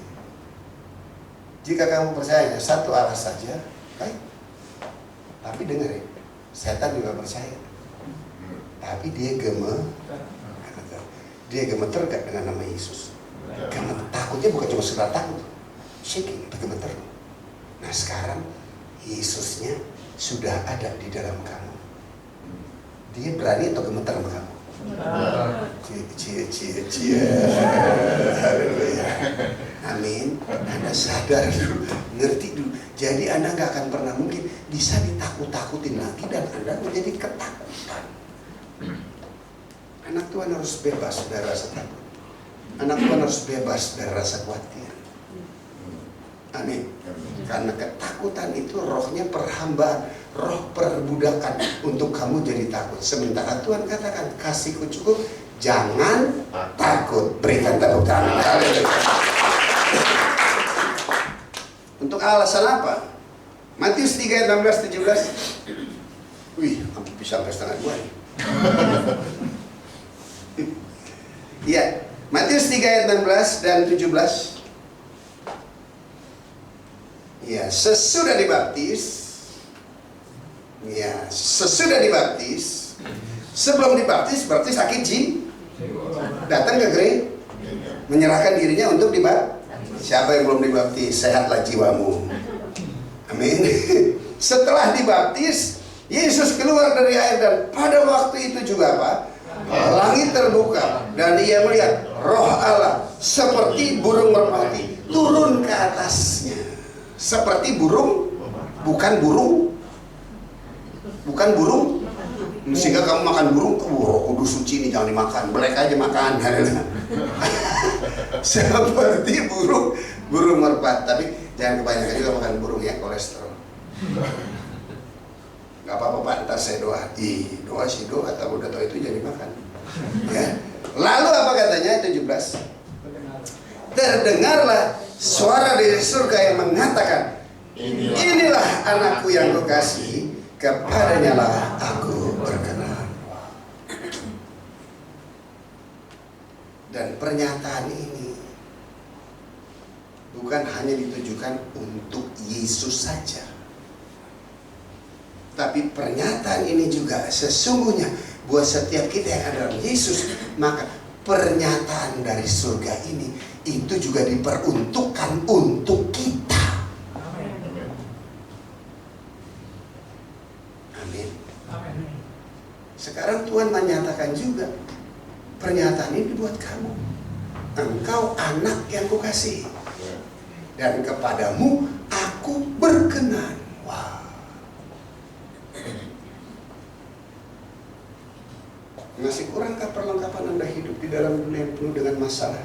jika kamu percaya satu Allah saja, baik. Tapi dengar ya, setan juga percaya. Tapi dia gemeter gak dengan nama Yesus. Takutnya bukan cuma sekedar takut, shaking, gemeter. Nah sekarang Yesusnya sudah ada di dalam kamu. Dia berani atau gemeter sama kamu? Haleluya. Amin. Anda sadar dulu, ngerti dulu. Jadi Anda gak akan pernah mungkin bisa ditakut-takutin lagi dan Anda menjadi ketakutan. Anak Tuhan harus bebas dari rasa takut. Anak Tuhan harus bebas dari rasa khawatir. Amin. Karena ketakutan itu rohnya perhambaan, roh perbudakan untuk kamu jadi takut. Sementara Tuhan katakan, kasihku cukup, jangan takut. Berikan tepuk tangan. Untuk alasan apa? Matius 3 ayat 16-17. Wih, hampir bisa sampai setengah 2 nih. Iya, Matius 3 ayat 16 dan 17. Ya, sesudah dibaptis, sebelum dibaptis berarti sakit datang ke gereja, menyerahkan dirinya untuk dibaptis. Siapa yang belum dibaptis, sehatlah jiwamu. Amin. Setelah dibaptis, Yesus keluar dari air dan pada waktu itu juga apa? Langit terbuka dan ia melihat Roh Allah seperti burung merpati turun ke atasnya. Seperti burung, bukan burung, sehingga kamu makan burung, kudus suci ini jangan dimakan, belek aja makan. Seperti burung merpati, tapi jangan kebanyakan juga makan burung ya, kolesterol. Gak apa-apa Pak, ntar saya doa. Doa atau udah tahu itu jadi makan. Ya. Lalu apa katanya 17? Terdengarlah suara dari surga yang mengatakan, inilah anakku yang kukasihi, kepadanya lah aku berkenan. Dan pernyataan ini bukan hanya ditujukan untuk Yesus saja, tapi pernyataan ini juga sesungguhnya buat setiap kita yang ada dalam Yesus. Maka pernyataan dari surga ini itu juga diperuntukkan untuk kita. Amin. Sekarang Tuhan menyatakan juga pernyataan ini buat kamu. Engkau anak yang kukasihi, dan kepadamu aku berkenan. Wow. Masih kurangkah perlengkapan Anda hidup di dalam dunia yang penuh dengan masalah?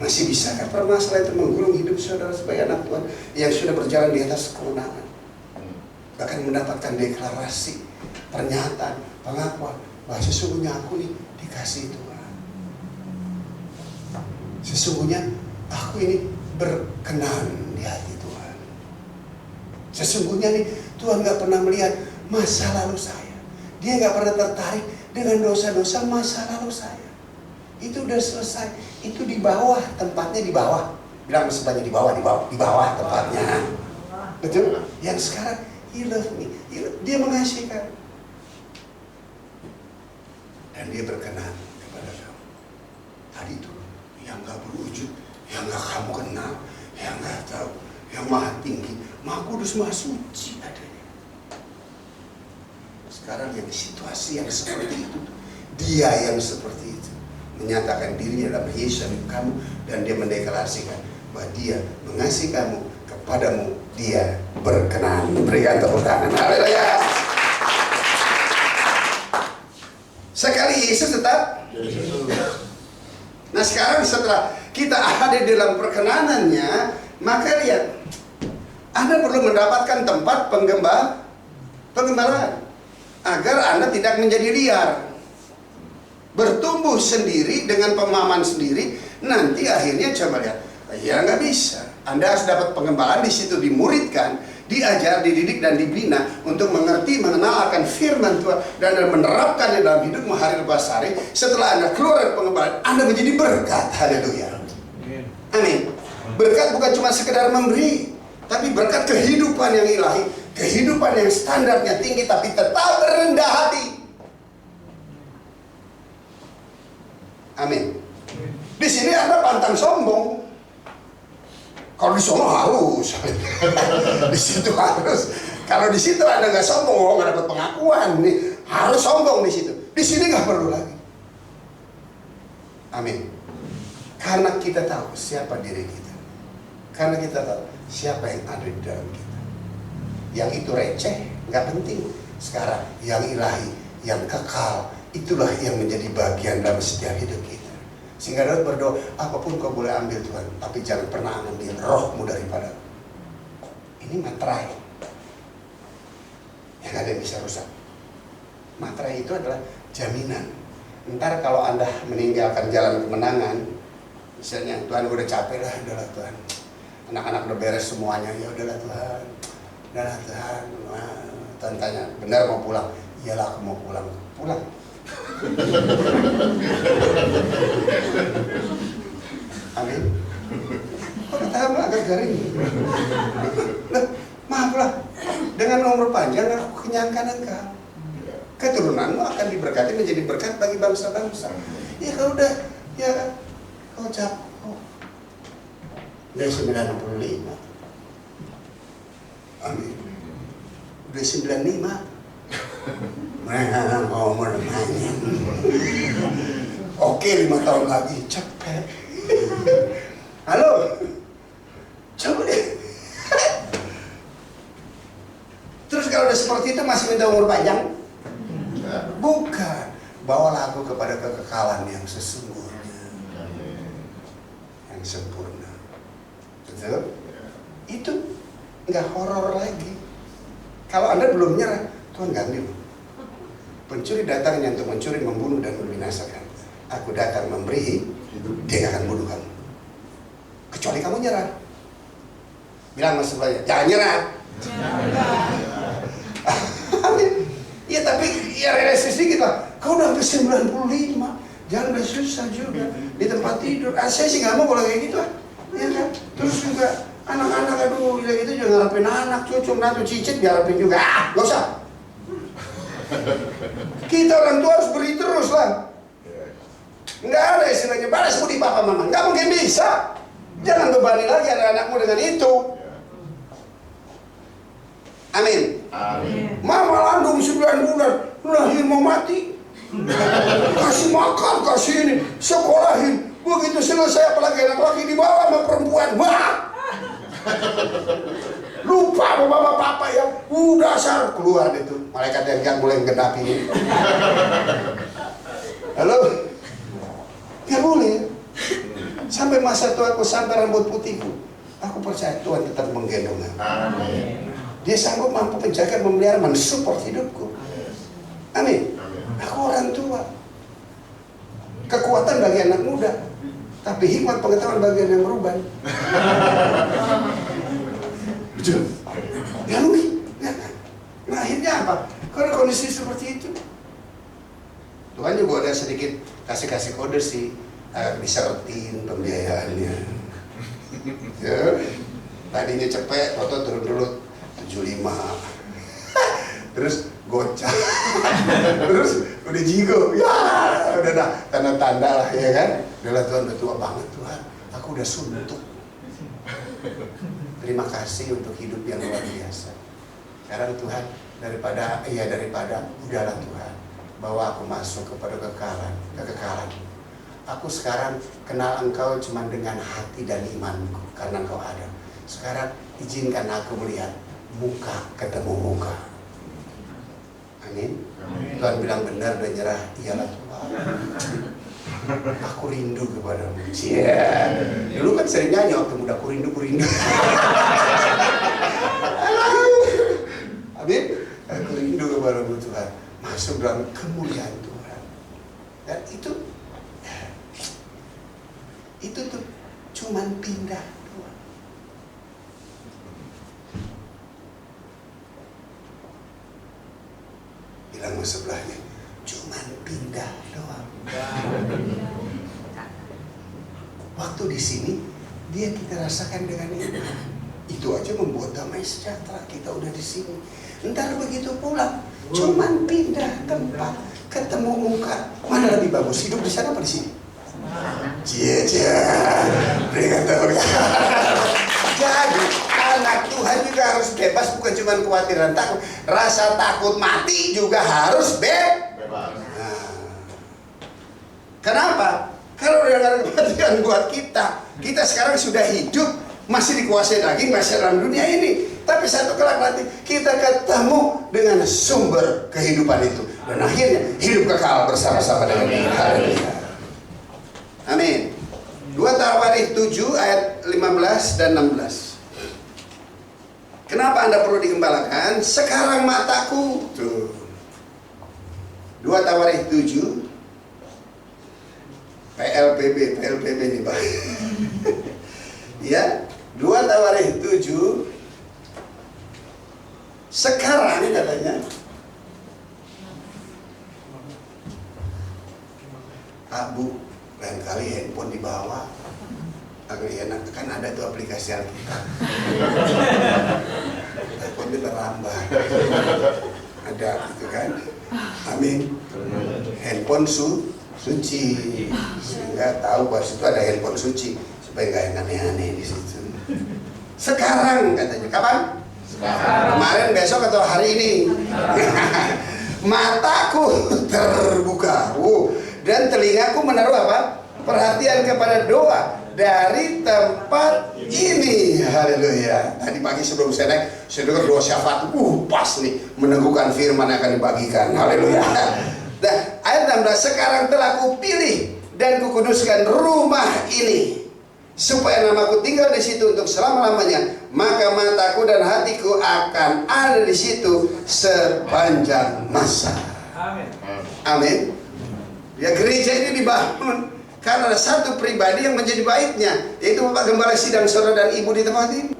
Masih bisakah permasalahan itu menggulung hidup saudara sebagai anak Tuhan yang sudah berjalan di atas kemenangan? Bahkan mendapatkan deklarasi, pernyataan, pengakuan bahwa sesungguhnya aku nih dikasih Tuhan. Sesungguhnya aku ini berkenan di hati Tuhan. Sesungguhnya nih Tuhan gak pernah melihat masa lalu saya. Dia gak pernah tertarik dengan dosa-dosa masa lalu saya. Itu udah selesai. Itu di bawah, tempatnya di bawah. Bilang sebabnya di bawah tempatnya. Betul? Yang sekarang He love me. Dia mengasihi kamu. Dan dia berkenan kepada kamu. Tadi itu yang gak berwujud, yang gak kamu kenal, yang gak tahu, yang maha tinggi, maha kudus, maha suci adanya. Sekarang yang situasi yang seperti itu, dia yang seperti itu menyatakan dirinya dalam Yesus kamu, dan dia mendeklarasikan bahwa dia mengasihi kamu, kepadamu dia berkenan. Berikan tepuk tangan. Haleluya. Sekali Yesus tetap. Nah sekarang setelah kita ada dalam perkenanannya, maka lihat, Anda perlu mendapatkan tempat penggembalaan agar Anda tidak menjadi liar, bertumbuh sendiri dengan pemahaman sendiri. Nanti akhirnya coba lihat, ya nggak bisa. Anda harus dapat pengembalaan di situ, dimuridkan, diajar, dididik dan dibina untuk mengerti, mengenal akan firman Tuhan dan menerapkannya dalam hidupmu hari lepas hari. Setelah Anda keluar dari pengembalaan, Anda menjadi berkat. Haleluya. Amin. Berkat bukan cuma sekedar memberi, tapi berkat kehidupan yang ilahi, kehidupan yang standarnya tinggi tapi tetap rendah hati. Amin. Di sini Anda pantang sombong. Kalau di sono harus, di situ harus. Kalau di situ Anda nggak sombong, nggak dapat pengakuan, nih harus sombong di situ. Di sini nggak perlu lagi. Amin. Karena kita tahu siapa diri kita. Karena kita tahu siapa yang ada di dalam kita. Yang itu receh, nggak penting. Sekarang yang ilahi, yang kekal, itulah yang menjadi bagian dalam setiap hidup kita. Sehingga Daud berdoa, apapun kau boleh ambil Tuhan, tapi jangan pernah ambil rohmu daripada. Ini materai yang ada yang bisa rusak. Materai itu adalah jaminan. Ntar kalau Anda meninggalkan jalan kemenangan, misalnya Tuhan udah capek lah, udahlah Tuhan, anak-anak udah beres semuanya, ya udahlah Tuhan, udahlah Tuhan. Nah, Tuhan tanya, benar mau pulang? Iyalah aku mau pulang. Pulang. Amin. Kok katamu agak garing? Nah, maaflah, dengan umur panjang aku kenyangkan engkau. Keturunanmu akan diberkati menjadi berkat bagi bangsa-bangsa. Ya kalau udah, ya kau capek. Udah 95. Amin. Udah 95. Oke, 5 tahun lagi cepet. Halo, coba deh. Terus kalau udah seperti itu masih minta umur panjang? Bukan. Bawalah aku kepada kekekalan yang sesungguhnya, yang sempurna. Betul? Itu nggak horor lagi. Kalau Anda belum nyerah, Tuhan ganti. Pencuri datang hanya untuk mencuri, membunuh dan membinasakan. Aku datang memberi, dia akan bunuh kamu. Kecuali kamu nyerah. Bilang sama sebelahnya, jangan nyerah. Amin. Ya tapi ya realistis gitu lah. Kau udah sampai 95, jangan udah susah juga di tempat tidur. Saya sih nggak mau kalau kayak gitu lah. Ya kan? Terus juga anak-anak, aduh, gitu juga ngarepin anak, cucu, menantu, cicit, diharapin juga. Gak usah. Kita orang tua harus beri terus lah. Nggak ada istilahnya balas budi papa mama. Nggak mungkin bisa. Jangan bebani lagi anak-anakmu dengan itu. Amin. Amin. Mama landung 9 bulan, lahir mau mati. Kasih makan, kasih ini, sekolahin. Begitu selesai apalagi anak laki dibawa sama perempuan. Wah! Lupa sama mama papa ya. Dasar keluar itu. Malaikat yang mulai menggenapi ini. Halo? Gak boleh. Sampai masa tuaku, sampai rambut putihku, aku percaya Tuhan tetap menggendong. Amin. Dia sanggup mampu menjaga, memelihara, mensupport hidupku. Amin. Aku orang tua. Kekuatan bagi anak muda, tapi hikmat pengetahuan bagi yang berubah. Betul. Ya mungkin. Nah akhirnya apa? Karena kondisi seperti itu, Tuhan juga ada sedikit kasih kode sih, diseretin pembiayaannya. Ya, tadinya cepet, foto turun dulu 75, terus gocap, terus udah jigo, ya udah dah tanda-tanda lah ya kan. Udah Tuhan, udah tua banget Tuhan, aku udah suntuk. terima kasih untuk hidup yang luar biasa. Sekarang Tuhan, daripada udahlah Tuhan, bawa aku masuk kepada kekekalan. Aku sekarang kenal Engkau cuma dengan hati dan imanku karena Engkau ada. Sekarang izinkan aku melihat muka ketemu muka. Amin. Tuhan bilang benar dan nyerah, iyalah Tuhan. Aku rindu kepadamu. Dulu kan sering nyanyi waktu muda, aku rindu. Amin. Aku rindu kepadamu Tuhan. Masuk dalam kemuliaan Tuhan. Dan itu tuh cuman pindah doang. Bilang sama sebelahnya, cuman pindah doang. Waktu di sini dia kita rasakan dengan iman. Itu aja membuat damai sejahtera. Kita udah di sini. Ntar begitu pulang, cuman pindah tempat, ketemu muka. Mana lebih bagus, hidup di sana apa di sini? Jadi anak Tuhan juga harus bebas, bukan cuma khawatir dan takut. Rasa takut mati juga harus bebas. Kenapa? Kalau udah ada kematian buat kita sekarang sudah hidup, masih dikuasai daging, masih dalam dunia ini. Tapi satu kelak nanti kita ketemu dengan sumber kehidupan itu, dan akhirnya hidup kekal bersama-sama dengan Dia. Amin. 2 Tawarikh 7 ayat 15 dan 16. Kenapa Anda perlu digembalakan? Sekarang mataku. Tuh. 2 Tawarikh 7 PLPB nih Pak. Ya, 2 Tawarikh 7. Sekarang katanya, Bu, lain kali handphone dibawa agak enak, kan ada tuh aplikasi Alkitab. Handphone terlambat. Ada gitu kan. Amin. Handphone suci, sehingga tahu bahwa situ ada handphone suci, supaya nggak yang aneh-aneh di situ. Sekarang katanya, kapan? Sekarang. Kemarin, besok, atau hari ini? Mataku terbuka, dan telingaku menaruh apa? Perhatian kepada doa dari tempat ini. Haleluya. Tadi pagi sebelum saya naik, saya dengar doa syafaat. Pas nih, meneguhkan firman yang akan dibagikan. Haleluya. Nah, ayat 16, sekarang telah kupilih dan kukuduskan rumah ini, supaya namaku tinggal di situ untuk selama-lamanya. Maka mataku dan hatiku akan ada di situ sepanjang masa. Amin. Amin. Ya, gereja ini dibangun karena ada satu pribadi yang menjadi baitnya, yaitu Bapak Gembala Sidang, saudara dan ibu di tempat ini.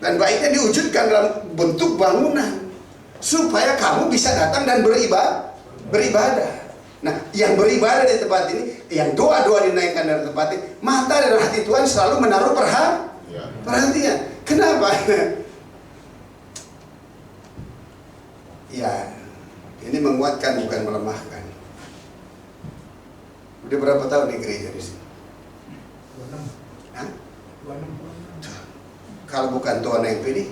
Dan baitnya diwujudkan dalam bentuk bangunan, supaya kamu bisa datang dan beribadah. Nah, yang beribadah di tempat ini, yang doa-doa dinaikkan dari tempat ini, mata dan hati Tuhan selalu menaruh perhatian. Kenapa? Ya, ini menguatkan bukan melemahkan. Udah berapa tahun di gereja di sini? 26. Hah? 26. Kalau bukan Tuhan yang pilih,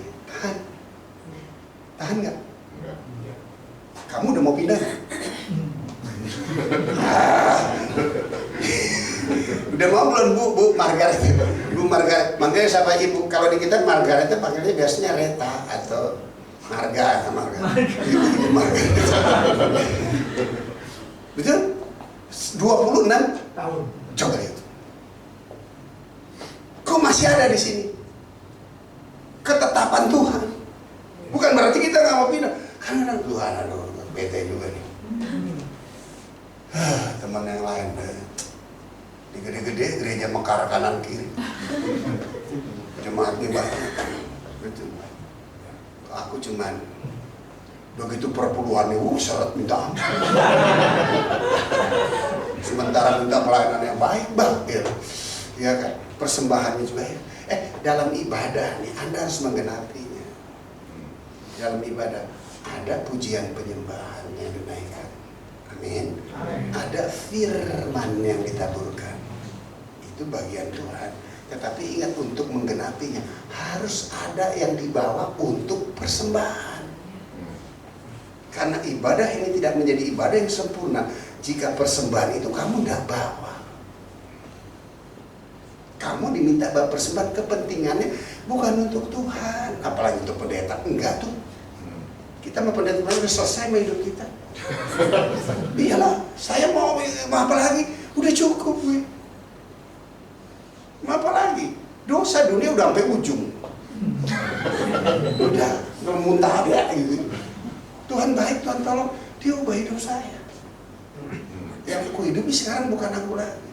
tahan nggak? Kamu udah mau pindah? Udah mau belum Bu Margaret? Bu Margaret, makanya siapa ibu? Kalau di kita Margaret itu panggilnya biasanya Reta atau Marga. Ibu Margaret. Betul? 26 tahun. Coba lihat. Kok masih ada di sini? Ketetapan Tuhan. Bukan berarti kita nggak mau pindah. Karena Tuhan, aduh, bete juga nih. Teman yang lain, gede-gede gereja mekar kanan kiri, jemaatnya banyak, betul. Aku cuman begitu perpuluhannya, syarat minta ampun. Sementara minta pelayanan yang baik banget, ya kan? Persembahannya juga ya. Dalam ibadah nih, Anda harus menggenapinya. Dalam ibadah ada pujian penyembahan yang dinaikkan. Amin. Ada firman yang ditaburkan. Itu bagian Tuhan. Tetapi ingat, untuk menggenapinya harus ada yang dibawa untuk persembahan. Karena ibadah ini tidak menjadi ibadah yang sempurna jika persembahan itu kamu tidak bawa. Kamu diminta bawa persembahan, kepentingannya bukan untuk Tuhan, apalagi untuk pendeta. Enggak tuh. Kita mau pendeta udah selesai sama hidup kita. Iyalah, saya mau apa lagi? Udah cukup gue. Mau apa lagi? Dosa dunia udah sampai ujung. Udah muntah ada gitu. Tuhan baik, Tuhan tolong, dia ubah hidup saya. Yang aku hidupi sekarang bukan aku lagi.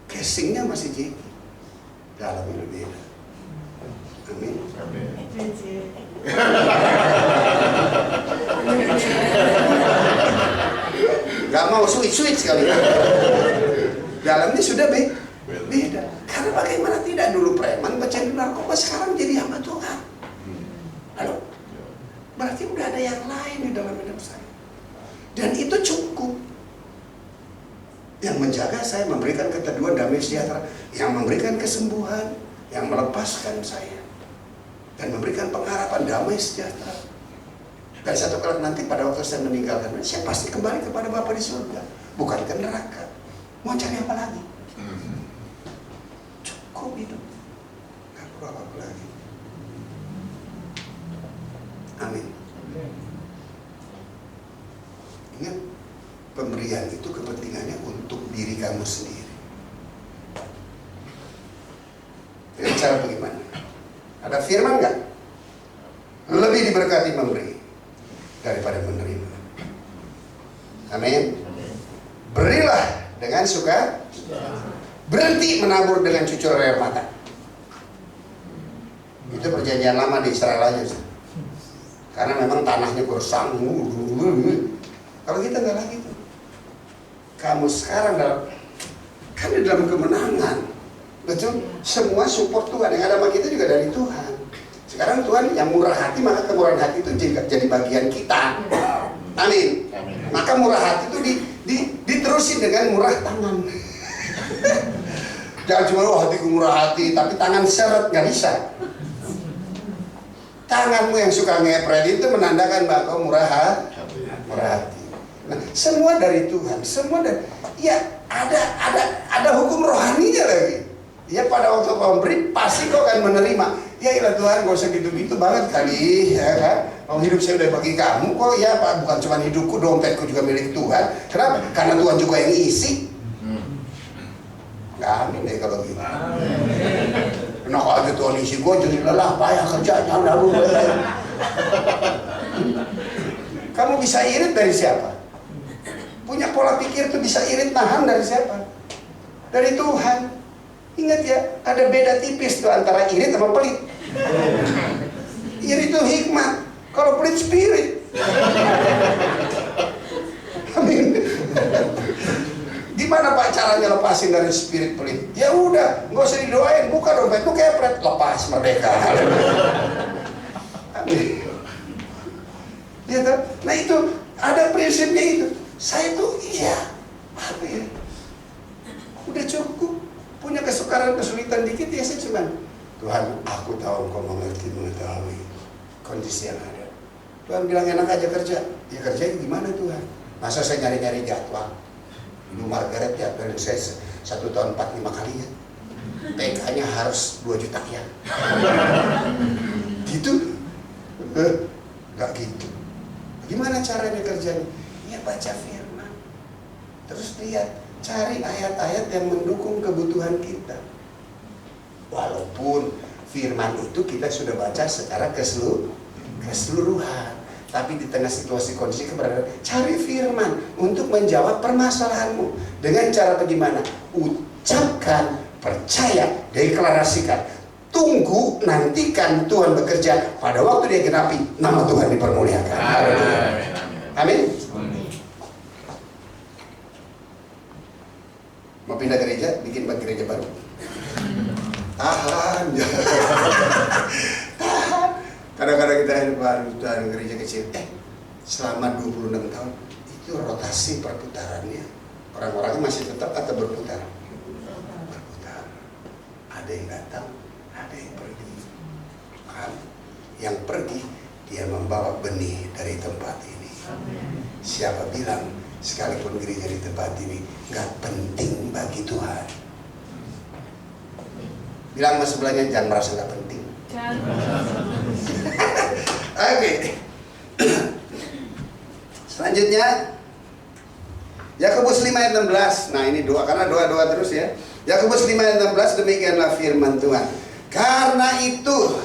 Casingnya masih Jeki. Dalamnya lebih beda. Amin. Gak mau switch kali ya. Dalamnya sudah beda. Karena bagaimana tidak, dulu preman, pecandu narkoba, sekarang jadi hamba Tuhan. Halo? Berarti udah ada yang lain di dalam hidup saya. Dan itu cukup. Yang menjaga saya, memberikan keteduhan, damai sejahtera, yang memberikan kesembuhan, yang melepaskan saya, dan memberikan pengharapan damai sejahtera. Dan satu kali nanti pada waktu saya meninggalkan, saya pasti kembali kepada Bapa di surga, bukan ke neraka. Mau cari apa lagi? Cukup hidup, nggak perlu apa-apa lagi. Amin. Ingat, pemberian itu kepentingannya untuk diri kamu sendiri. Dengan cara bagaimana? Ada firman nggak? Lebih diberkati memberi daripada menerima. Amin. Berilah dengan suka, berhenti menabur dengan cucur air mata. Itu perjanjian lama di Israel aja. Karena memang tanahnya gersang. Kalau kita nggak lagi tuh. Kamu sekarang dalam kemenangan, betul? Semua support Tuhan, yang ada sama kita juga dari Tuhan. Sekarang Tuhan yang murah hati, maka kemurahan hati itu jadi bagian kita. Amin. Maka murah hati itu diterusin dengan murah tangan. Jangan cuma hatiku murah hati, tapi tangan seret, nggak bisa. Tanganmu yang suka ngepret itu menandakan bahwa kau murah hati. Nah, semua dari Tuhan, semua dari, ya ada hukum rohaninya lagi. Ya pada waktu kau beri, pasti kau akan menerima. Ya ilah Tuhan, gak usah gitu-gitu banget kali, ya kan? Kalau hidup saya udah bagi kamu, kok ya Pak, bukan cuma hidupku, dompetku juga milik Tuhan. Kenapa? Karena Tuhan juga yang isi. Nggak amin deh kalau gitu. Nah kalau ada Tuhan isi, gue jadi lelah, payah kerjanya, lalu. Kamu bisa irit dari siapa? Punya pola pikir itu bisa irit nahan dari siapa? Dari Tuhan. Ingat ya, ada beda tipis tuh antara irit sama pelit. Irit itu hikmat, kalau pelit spirit. Amin. Gimana Pak caranya lepasin dari spirit pelit? Ya udah, nggak usah didoain, buka dompet lu kepret, lepas, merdeka. Amin. Ya kan? Nah itu ada prinsipnya itu. Saya tuh apa ya? Udah cukup. Punya kesulitan dikit ya saya cuman, Tuhan aku tahu Engkau mengerti, mengetahui kondisi yang ada. Tuhan bilang enak aja kerja. Ya kerjanya gimana Tuhan? Masa saya nyari-nyari jadwal? Ibu Margaret jadwal saya 1 tahun 45 kali ya. PK-nya harus 2 juta ya. Gitu? Gak gitu. Gimana caranya kerjanya? Ya baca firman. Terus lihat, cari ayat-ayat yang mendukung kebutuhan kita. Walaupun firman itu kita sudah baca secara keseluruhan, tapi di tengah situasi kondisi keberadaan, cari firman untuk menjawab permasalahanmu. Dengan cara bagaimana? Ucapkan, percaya, deklarasikan. Tunggu, nantikan Tuhan bekerja. Pada waktu dia genapi, nama Tuhan dipermuliakan. Amin. Mau pindah gereja, bikin gereja baru. Tahan. Kadang-kadang kita hidup gereja kecil. Selama 26 tahun itu rotasi perputarannya. Orang-orangnya masih tetap atau berputar? Berputar. ada yang datang, ada yang pergi. Kan? Yang pergi, dia membawa benih dari tempat ini. Siapa bilang sekalipun gereja di tempat ini nggak penting bagi Tuhan? Bilang sama sebelahnya, jangan merasa nggak penting. Oke. Selanjutnya Yakobus 5 ayat 16. Nah ini doa, karena doa-doa terus ya. Yakobus 5 ayat 16, demikianlah firman Tuhan. Karena itu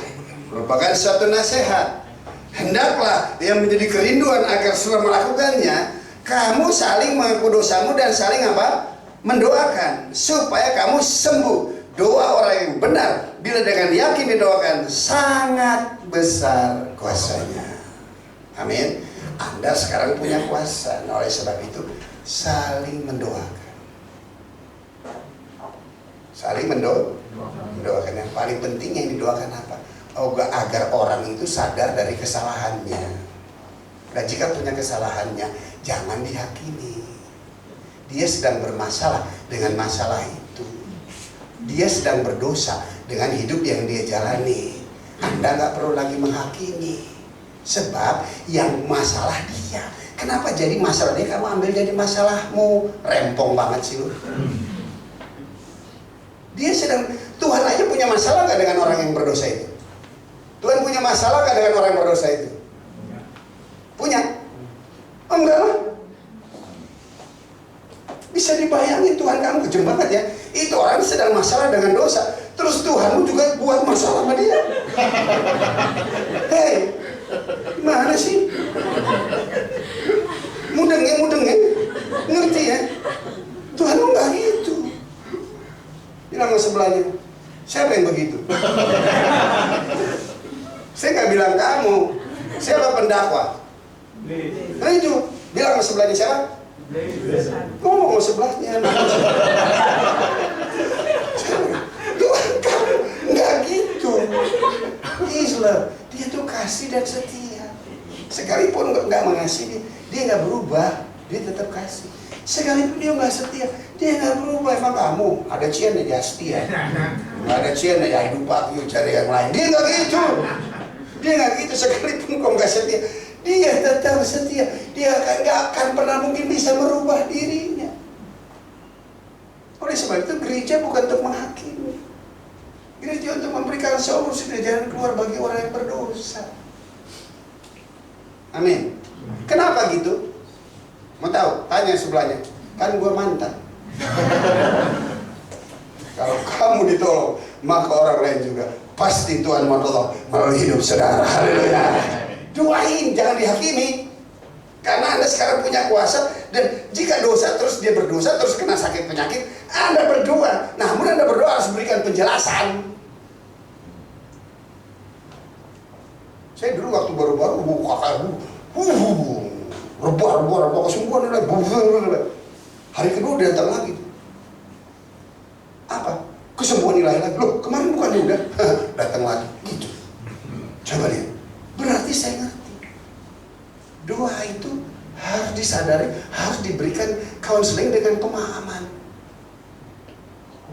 merupakan suatu nasihat, hendaklah yang menjadi kerinduan agar setelah melakukannya kamu saling mengaku dosamu dan saling apa? Mendoakan supaya kamu sembuh. Doa orang yang benar bila dengan yakin didoakan sangat besar kuasanya. Amin. Anda sekarang punya kuasa. Nah, oleh sebab itu saling mendoakan. Saling mendoakan. Yang paling penting yang didoakan apa? Agar orang itu sadar dari kesalahannya. Dan jika punya kesalahannya, jangan dihakimi. Dia sedang bermasalah dengan masalah itu. Dia sedang berdosa dengan hidup yang dia jalani. Anda nggak perlu lagi menghakimi. Sebab yang masalah dia. Kenapa jadi masalah dia? Kamu ambil jadi masalahmu. Rempong banget sih lu. Dia sedang, Tuhan aja punya masalah gak dengan orang yang berdosa itu? Tuhan punya masalah gak dengan orang yang berdosa itu? Punya? Oh enggak lah. Bisa dibayangin Tuhan kamu kejam banget ya. Itu orang sedang masalah dengan dosa. Terus Tuhanmu juga buat masalah sama dia. Hei, gimana sih? Mudengnya. Ngerti ya? Tuhanmu enggak gitu. Bilang sama sebelahnya, siapa yang begitu? Saya nggak bilang kamu. Siapa pendakwa? Nah itu, bilang sama sebelahnya siapa? Ngomong sama sebelahnya. Tuhan kamu nggak gitu. Islam, dia tuh kasih dan setia. Sekalipun nggak mengasihi, dia nggak berubah, dia tetap kasih. Sekalipun dia nggak setia, dia nggak berubah. Emang kamu ada cian ya setia, nggak ada cian ya hidup pak, yuk cari yang lain. Dia nggak gitu, dia nggak gitu. Sekalipun kau nggak setia, dia tetap setia. Dia nggak akan pernah mungkin bisa merubah dirinya. Oleh sebab itu gereja bukan untuk menghakimi, gereja untuk memberikan solusi dan jalan keluar bagi orang yang berdosa. Amin. Kenapa gitu? Mau tahu? Tanya sebelahnya. Kan gue mantan. Kalau kamu ditolong, maka orang lain juga pasti Tuhan mau tolong melalui hidup saudara. Haleluya. Doain, jangan dihakimi. Karena Anda sekarang punya kuasa. Dan jika dosa terus dia berdosa, terus kena sakit penyakit, Anda berdoa. Namun Anda berdoa harus berikan penjelasan. Saya dulu waktu baru-baru rebah kesembuhan lagi. Hari kedua dia datang lagi. Apa? Kesembuhan ilahi lagi. Loh, kemarin bukan udah datang lagi. Gitu. Coba lihat. Berarti saya ngerti. Doa itu harus disadari, harus diberikan counseling dengan pemahaman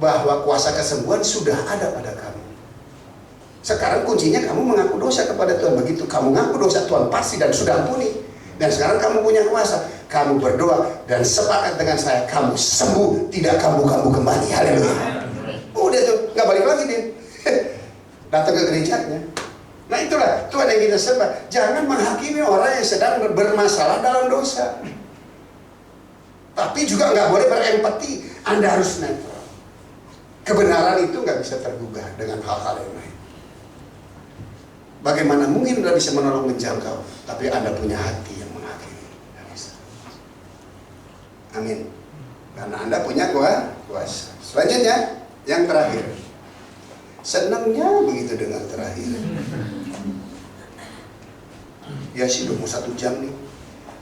bahwa kuasa kesembuhan sudah ada pada kamu. Sekarang kuncinya kamu mengaku dosa kepada Tuhan. Begitu kamu mengaku dosa, Tuhan pasti dan sudah ampuni. Dan sekarang kamu punya kuasa. Kamu berdoa dan sepakat dengan saya, kamu sembuh, tidak kambuh-kambuh kembali. Haleluya. Udah tuh, nggak balik lagi dia. Datang ke gerejanya. Nah itulah Tuhan yang kita sembah. Jangan menghakimi orang yang sedang bermasalah dalam dosa. Tapi juga nggak boleh berempati. Anda harus netral. Kebenaran itu nggak bisa tergugah dengan hal-hal yang lain. Bagaimana mungkin Anda bisa menolong menjangkau, tapi Anda punya hati yang menghakimi. Tidak bisa. Amin. Karena Anda punya kuasa. Selanjutnya, yang terakhir. Senangnya begitu dengan terakhir. Ya sih, udah mau 1 jam nih.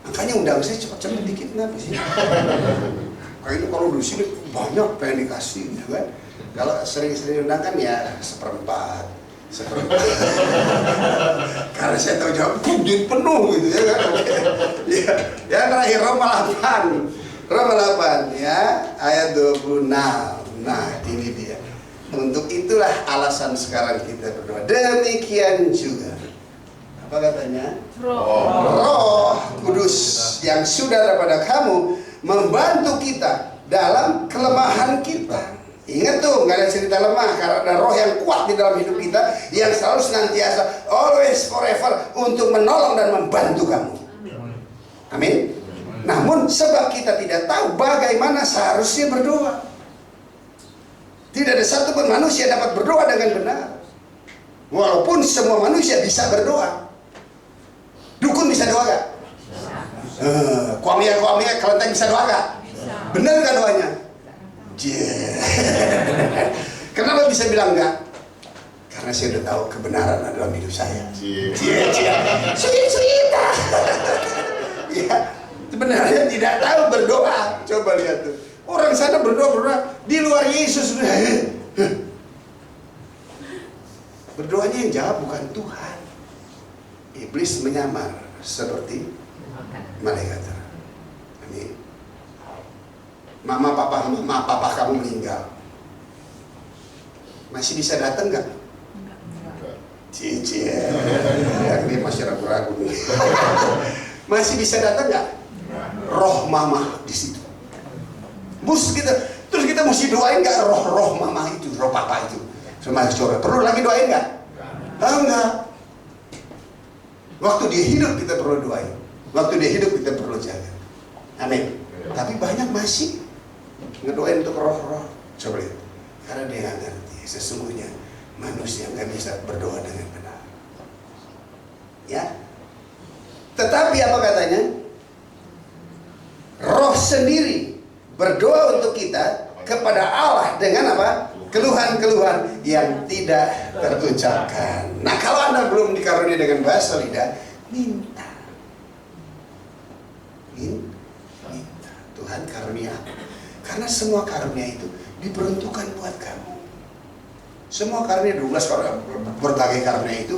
Makanya undang saya cepat-cepat dikit, kenapa sih? Kayaknya kalau di sini banyak pengen dikasih, gitu kan? Kalau sering-sering undang kan ya seperempat. Karena saya tahu jawab duit penuh gitu ya kan. Ya, yang terakhir Roma 8 ya ayat 26. Nah ini dia. Untuk itulah alasan sekarang kita berdoa. Demikian juga, apa katanya? Roh Kudus yang sudah ada pada kamu membantu kita dalam kelemahan kita. Ingat tuh, nggak ada cerita lemah, karena ada roh yang kuat di dalam hidup kita, yang selalu senantiasa, always forever, untuk menolong dan membantu kamu. Amin. Namun sebab kita tidak tahu bagaimana seharusnya berdoa. Tidak ada satupun manusia dapat berdoa dengan benar. Walaupun semua manusia bisa berdoa. Dukun bisa doa gak? Kuamia kelenteng bisa doa gak? Benar gak doanya? Kenapa bisa bilang enggak? Karena saya udah tahu kebenaran dalam hidup saya. Cerita. Ya, sebenarnya tidak tahu berdoa. Coba lihat tuh. Orang sana berdoa di luar Yesus. Berdoanya yang jawab bukan Tuhan. Iblis menyamar seperti malaikat. Amin. Mama papa kamu meninggal, masih bisa datang nggak? Cici, ini masih ragu-ragu nih. Masih bisa datang nggak? Roh mama di situ. Bus kita, terus kita mesti doain nggak roh mama itu, roh papa itu, sama saudara. Perlu lagi doain nggak? Enggak. Waktu dia hidup kita perlu doain. Waktu dia hidup kita perlu jaga. Amin. Tapi banyak masih ngedoain untuk roh-roh. Coba lihat. Karena dia nggak ngerti sesungguhnya manusia nggak bisa berdoa dengan benar. Ya. Tetapi apa katanya? Roh sendiri berdoa untuk kita kepada Allah dengan apa? Keluhan-keluhan yang tidak terucapkan. Nah, kalau Anda belum dikaruniai dengan bahasa lidah, minta. Tuhan karunia. Karena semua karunia itu diperuntukkan buat kamu. Semua karunia 12 berbagai karunia itu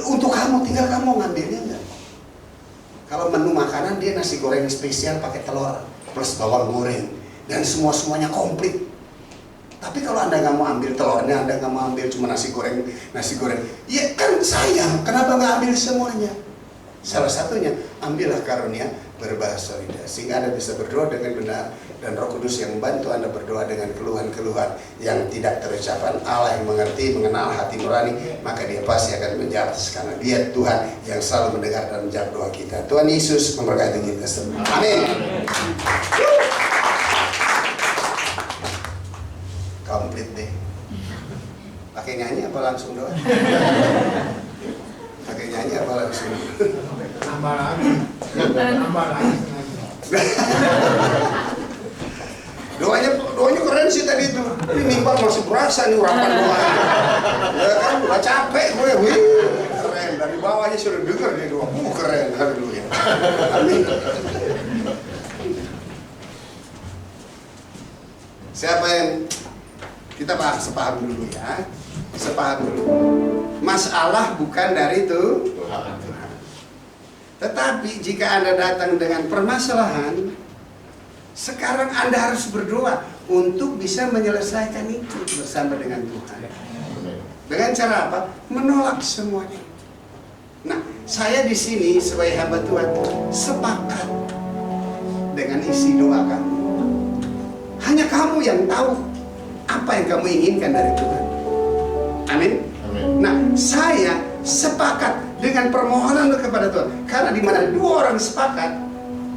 untuk kamu, tinggal kamu ngambilnya enggak. Kalau menu makanan dia nasi goreng spesial pakai telur plus bawang goreng dan semuanya komplit. Tapi kalau Anda nggak mau ambil telurnya, Anda nggak mau ambil cuma nasi goreng, ya kan sayang. Kenapa nggak ambil semuanya? Salah satunya, ambillah karunia berbahasa lidah, sehingga Anda bisa berdoa dengan benar, dan Roh Kudus yang membantu Anda berdoa dengan keluhan-keluhan yang tidak terucapkan. Allah yang mengerti, mengenal hati nurani, maka Dia pasti akan menjawab, karena Dia Tuhan yang selalu mendengar dan menjawab doa kita. Tuhan Yesus memberkati kita semua. Amin. Komplit deh. Pakai nyanyi apa langsung doa? Pakai nyanyi apa langsung? Nambah lagi. Doanya keren sih tadi itu. Ini mimbar masih berasa nih urapan doanya. Ya kan, udah capek gue. Wih, keren. Dari bawahnya sudah dengar nih doa. Keren. Haleluya. Amin. Siapa yang kita sepaham dulu ya. Sepaham dulu. Masalah bukan dari Tuhan. Tetapi jika Anda datang dengan permasalahan, sekarang Anda harus berdoa untuk bisa menyelesaikan itu bersama dengan Tuhan. Dengan cara apa? Menolak semuanya. Nah, saya di sini sebagai hamba Tuhan sepakat dengan isi doa kamu. Hanya kamu yang tahu apa yang kamu inginkan dari Tuhan. Amin. Nah, saya sepakat dengan permohonan kepada Tuhan. Karena di mana dua orang sepakat,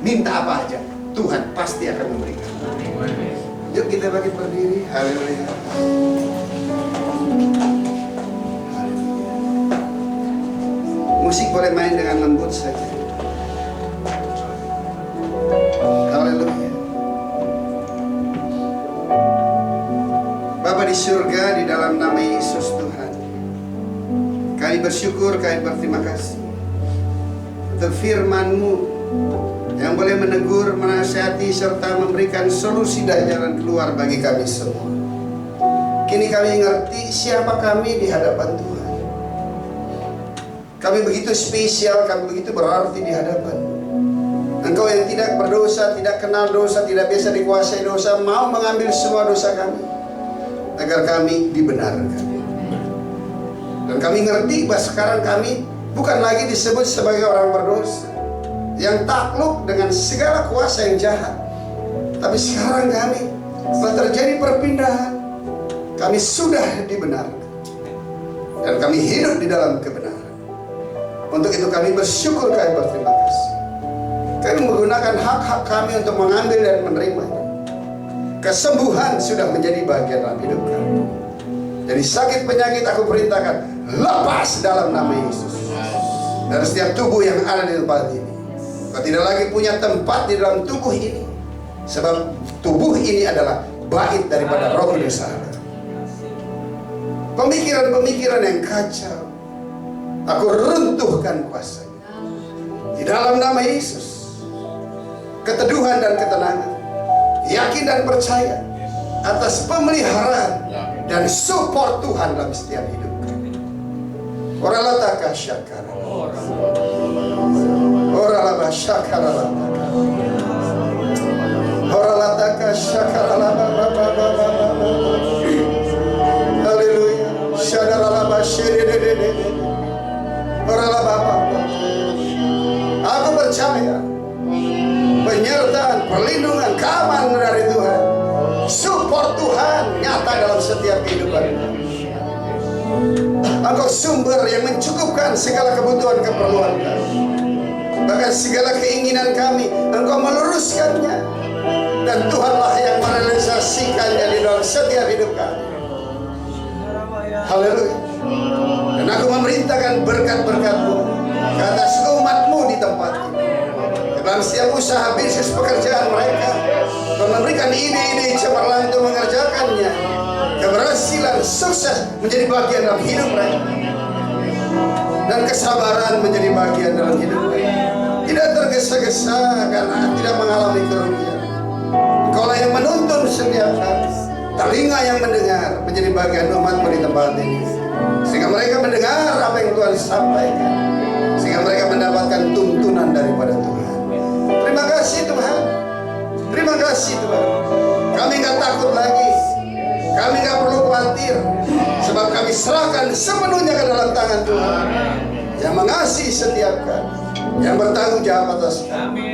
minta apa aja, Tuhan pasti akan memberikan. Yuk kita bagi berdiri. Haleluya. Musik boleh main dengan lembut saja. Haleluya. Bapa di surga, di dalam nama Yesus Tuhan, kami bersyukur, kami berterima kasih untuk firman-Mu yang boleh menegur, menasihati, serta memberikan solusi dan jalan keluar bagi kami semua. Kini kami ngerti siapa kami di hadapan Tuhan. Kami begitu spesial, kami begitu berarti di hadapan Engkau yang tidak berdosa, tidak kenal dosa, tidak biasa dikuasai dosa, mau mengambil semua dosa kami agar kami dibenarkan. Dan kami ngerti bahwa sekarang kami bukan lagi disebut sebagai orang berdosa yang takluk dengan segala kuasa yang jahat. Tapi sekarang kami telah terjadi perpindahan. Kami sudah dibenarkan. Dan kami hidup di dalam kebenaran. Untuk itu kami bersyukur, kami berterima kasih. Kami menggunakan hak-hak kami untuk mengambil dan menerimanya. Kesembuhan sudah menjadi bagian dalam hidup kami. Jadi sakit penyakit aku perintahkan, lepas dalam nama Yesus. Dari setiap tubuh yang ada di tempat ini. Kau tidak lagi punya tempat di dalam tubuh ini. Sebab tubuh ini adalah bait daripada Roh Kudus Allah. Pemikiran-pemikiran yang kacau, aku runtuhkan kuasanya. Di dalam nama Yesus. Keteduhan dan ketenangan, yakin dan percaya atas pemeliharaan dan support Tuhan dalam setiap hidup kami. Oralataka syakara. Oralaba syakara. Oralataka syakara. Haleluya. Syadaralaba syedededede. Oralaba. Aku percaya penyertaan, perlindungan, keamanan dari Tuhan, support Tuhan nyata dalam setiap kehidupan. Engkau sumber yang mencukupkan segala kebutuhan keperluan kami. Bahkan segala keinginan kami, Engkau meluruskannya. Dan Tuhanlah yang merealisasikannya di dalam setiap hidup kami. Haleluya. Dan aku memerintahkan berkat-berkat-Mu ke atas umat-Mu di tempat ini. Dalam setiap usaha bisnis pekerjaan mereka, Tuhan memberikan ide-ide cemerlang untuk mengerjakannya. Keberhasilan, sukses menjadi bagian dalam hidup mereka. Dan kesabaran menjadi bagian dalam hidup mereka. Tidak tergesa-gesa karena tidak mengalami kerugian. Engkaulah yang menuntun setiap hari. Telinga yang mendengar menjadi bagian umat-Mu di tempat ini. Sehingga mereka mendengar apa yang Tuhan sampaikan. Sehingga mereka mendapatkan tuntunan daripada Tuhan. Terima kasih Tuhan. Terima kasih Tuhan. Kami gak takut lagi. Kami gak perlu khawatir. Sebab kami serahkan sepenuhnya ke dalam tangan Tuhan. Yang mengasihi setiap kami. Yang bertanggung jawab atas kami.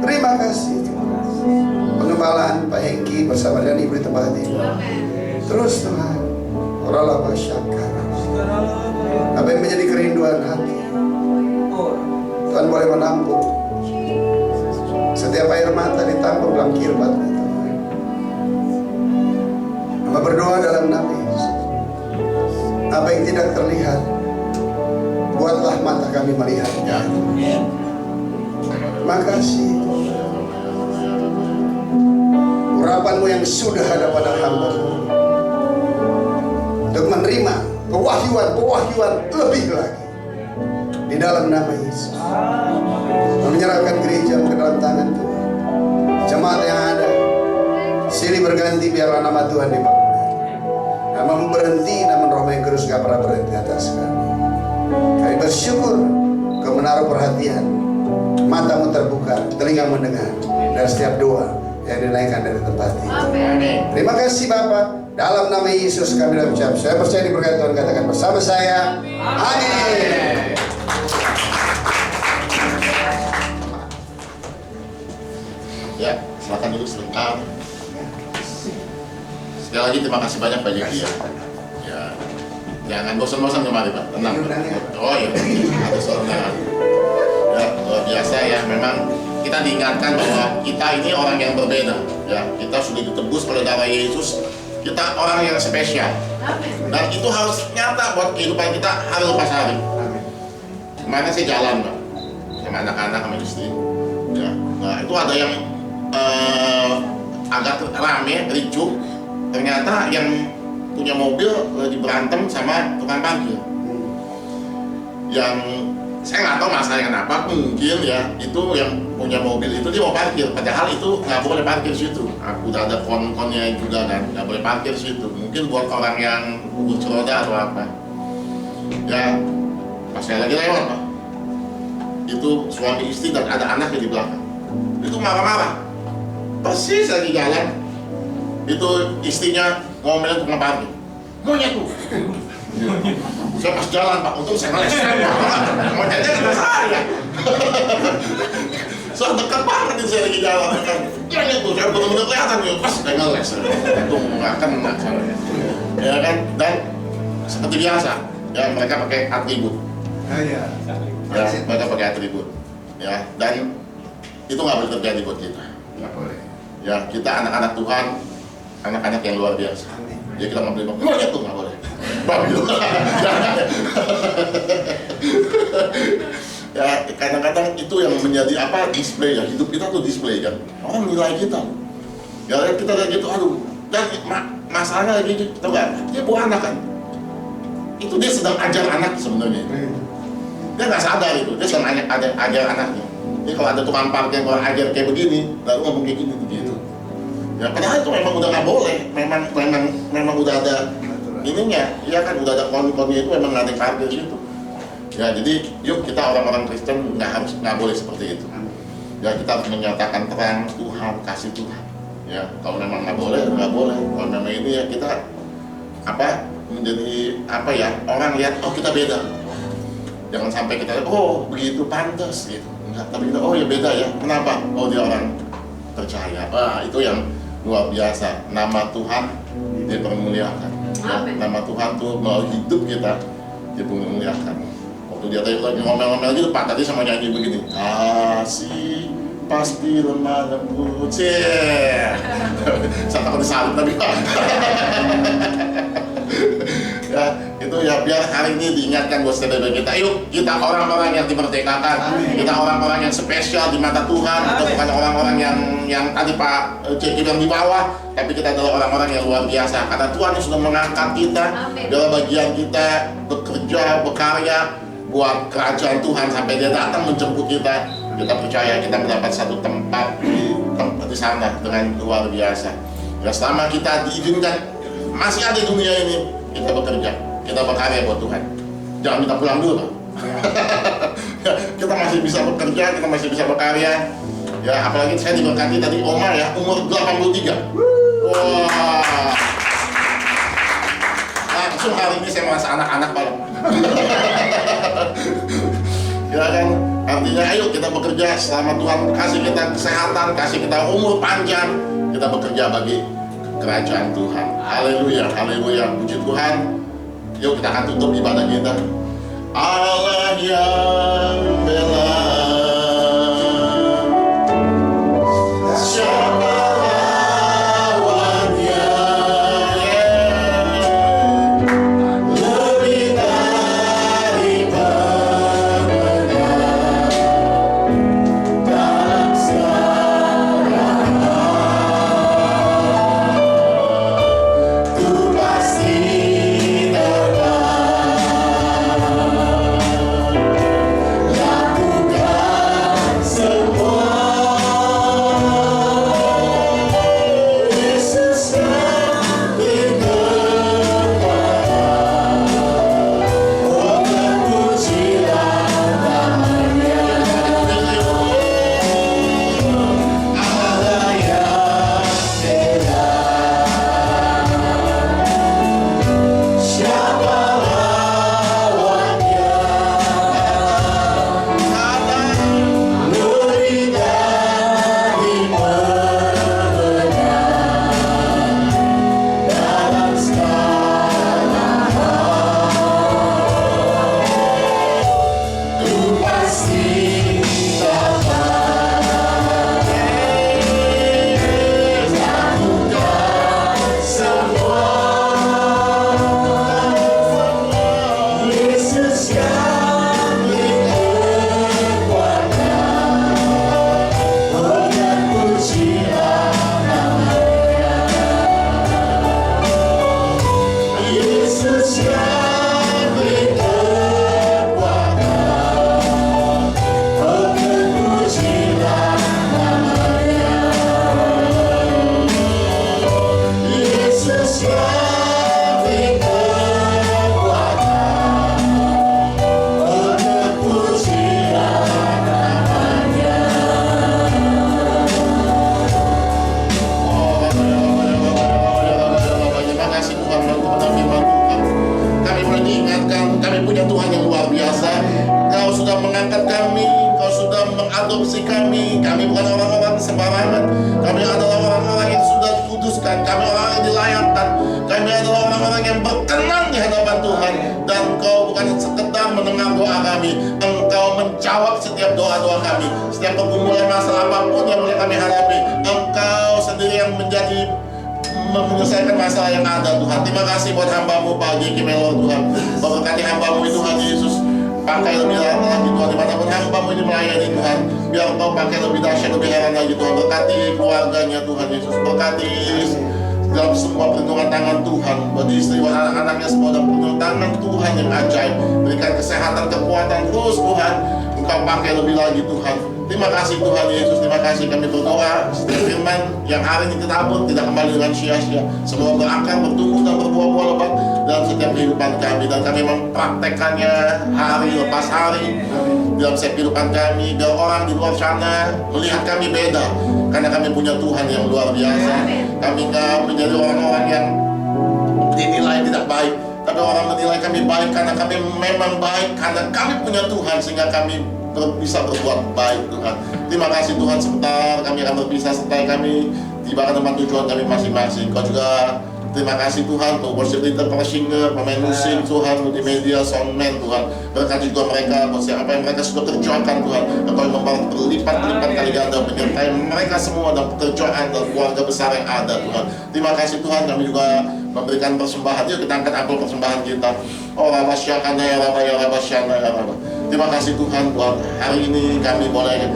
Terima kasih Tuhan. Pengembalaan Pak Hengki bersama dengan Ibu di tempat ini. Terus Tuhan. Oralah masyarakat. Apa yang menjadi kerinduan hati, Tuhan boleh menampung. Setiap air mata ditampung dalam kirbat itu. Hamba berdoa dalam nama Yesus. Apa yang tidak terlihat, buatlah mata kami melihatnya. Makasih urapan-Mu yang sudah ada pada hamba-Mu untuk menerima pewahyuan lebih lagi di dalam nama Yesus. Menyerahkan gereja ke dalam tangan Tuhan. Jemaat yang ada silih berganti, biarlah nama Tuhan dipermuliakan. Nama-Mu berhenti, namun Roh yang Kudus gak pernah berhenti atas kami. Kami bersyukur Kau menaruh perhatian, mata-Mu terbuka, telinga mendengar dari setiap doa yang dinaikkan dari tempat ini. Terima kasih Bapa. Dalam nama Yesus kami ucap, saya percaya diberkati Tuhan. Katakan bersama saya, amin. Ya, silakan dulu sebentar. Sekali lagi terima kasih banyak Pak Jeki ya. Ya, jangan bosan-bosan kemari Pak, tenang. Oh iya, ada soalnya. Ya, luar biasa ya. Memang kita diingatkan bahwa kita ini orang yang berbeda. Ya, kita sudah ditebus oleh darah Yesus. Kita orang yang spesial. Dan itu harus nyata buat kehidupan kita hari lepas hari. Kemana sih jalan Pak? Sama anak-anak, sama istri. Ya, nah itu ada yang agak rame, ricuh. Ternyata yang punya mobil lagi berantem sama tukang parkir. Yang saya nggak tahu masalahnya kenapa, mungkin ya itu yang punya mobil itu dia mau parkir, padahal itu nggak boleh parkir situ. Aku udah ada kon-konnya juga kan, nggak boleh parkir situ. Mungkin buat orang yang kursi roda atau apa. Ya, pas saya lagi lewat Pak, itu suami istri dan ada anaknya di belakang. Itu marah-marah, persis lagi jalan. Itu istrinya ngomelin tukang parkir. Monyet tuh. Saya pas jalan Pak, untung saya ngeles. Monyetnya kena saya. Soal dekat banget nih saya lagi jalan. Monyet tuh, saya benar-benar kelihatan nih. Pas saya ngeles. Untung nggak kena saya. Ya kan, dan seperti biasa, ya mereka pakai atribut. Iya. Ya, mereka pakai atribut. Ya, dan itu nggak boleh terjadi buat kita. Nggak boleh. Ya, kita anak-anak Tuhan, anak-anak yang luar biasa. Amin. Jadi kita nggak boleh ngomong, monyet tuh nggak boleh. Babil. Ya, kadang-kadang itu yang menjadi apa, display ya. Hidup kita tuh display kan. Orang nilai kita. Ya, kita kayak gitu, aduh. Dan masalahnya lagi gitu, tau nggak? Dia bawa anak kan. Itu dia sedang ajar anak sebenarnya. Dia nggak sadar itu, dia sedang ajar anaknya. Jadi kalau ada tukang parkir yang orang ajar kayak begini, lalu ngomong kayak gini gitu. Ya padahal itu memang udah nggak boleh, memang udah ada ininya, iya kan udah ada koni-koni itu memang nggak ada yang parkir situ. Ya jadi yuk kita orang-orang Kristen nggak boleh seperti itu. Ya kita harus menyatakan terang Tuhan, kasih Tuhan. Ya kalau memang nggak boleh. Kalau memang ini ya kita apa menjadi apa ya orang lihat oh kita beda. Jangan sampai kita lihat oh begitu pantas gitu. Enggak, tapi kita oh ya beda ya. Kenapa? Oh dia orang percaya. Wah itu yang luar biasa. Nama Tuhan dipermuliakan. Ya, nama Tuhan tuh melalui hidup kita dipermuliakan. Waktu dia tadi lagi ngomel-ngomel gitu Pak tadi sama nyanyi begini. Kasih pasti lemah lembut. Saya takut disalib tapi Pak. Ya, itu ya biar hari ini diingatkan buat saudara kita. Yuk kita orang-orang yang dimerdekakan. Kita orang-orang yang spesial di mata Tuhan. Kita bukan orang-orang yang tadi Pak Ceki bilang di bawah, tapi kita adalah orang-orang yang luar biasa. Karena Tuhan yang sudah mengangkat kita dalam bagian kita bekerja, berkarya buat kerajaan Tuhan sampai Dia datang menjemput kita. Kita percaya kita mendapat satu tempat di sana dengan luar biasa. Ya selama kita diizinkan masih ada di dunia ini, kita bekerja, kita berkarya buat Tuhan. Jangan minta pulang dulu, Pak. Kita masih bisa bekerja, kita masih bisa berkarya. Ya, apalagi saya diberkati tadi Oma ya, umur 83. Wah. Langsung hari ini saya merasa anak-anak, Pak. Ya kan, artinya ayo kita bekerja selama Tuhan kasih kita kesehatan, kasih kita umur panjang, kita bekerja bagi kerajaan Tuhan. Haleluya, haleluya, puji Tuhan. Yuk kita akan tutup ibadah kita. Allah yang bela, siapa lawannya? Lebih dari pemenang dalam segala Kami bukan orang-orang sembarangan. Kami adalah orang-orang yang sudah dikuduskan. Kami orang yang dilayakkan. Kami adalah orang-orang yang berkenan di hadapan Tuhan. Dan Engkau bukan sekedar mendengar doa kami, Engkau menjawab setiap doa-doa kami. Setiap pergumulan masalah apapun yang boleh kami hadapi, Engkau sendiri yang menjadi menyelesaikan masalah yang ada, Tuhan. Terima kasih buat hamba-Mu pagi ini, Lord Tuhan. Berkati hamba-Mu itu, Tuhan Yesus. Pakai lebih heran lagi, Tuhan. Dimanapun hamba-Mu ini melayani, Tuhan, biar Engkau pakai lebih dahsyat, lebih heran lagi, Tuhan. Berkati keluarganya, Tuhan Yesus. Berkati dalam semua perlindungan tangan Tuhan. Buat istri, buat anak-anaknya semua dalam perlindungan tangan Tuhan yang ajaib. Berikan kesehatan, kekuatan terus, Tuhan. Engkau pakai lebih lagi, Tuhan. Terima kasih Tuhan Yesus, terima kasih kami berdoa. Setiap firman yang hari ini ditabur tidak kembali dengan sia-sia. Semua berakar, bertumbuh dan berbuah-buah lebat dalam setiap kehidupan kami. Dan kami mempraktekannya hari lepas hari dalam setiap kehidupan kami. Biar orang di luar sana melihat kami beda, karena kami punya Tuhan yang luar biasa. Kami nggak menjadi orang-orang yang dinilai tidak baik, tapi orang menilai kami baik karena kami memang baik, karena kami punya Tuhan sehingga kami bisa berbuat baik, Tuhan. Terima kasih Tuhan, sebentar kami akan berpisah sertai kami tiba ke tempat tujuan kami masing-masing. Kau juga terima kasih Tuhan untuk worship leader, para singer, pemain musik, Tuhan, multimedia, soundman, Tuhan. Berkati juga mereka, apa yang mereka sudah kerjakan, Tuhan. Engkau yang membalas berlipat-lipat kali ganda menyertai mereka semua dalam pekerjaan dan keluarga besar yang ada, Tuhan. Terima kasih Tuhan, kami juga memberikan persembahan. Yuk kita angkat amplop persembahan kita. Oh Rabasyakana ya Rabba ya Rabasyana ya Rabba. Terima kasih Tuhan buat hari ini kami boleh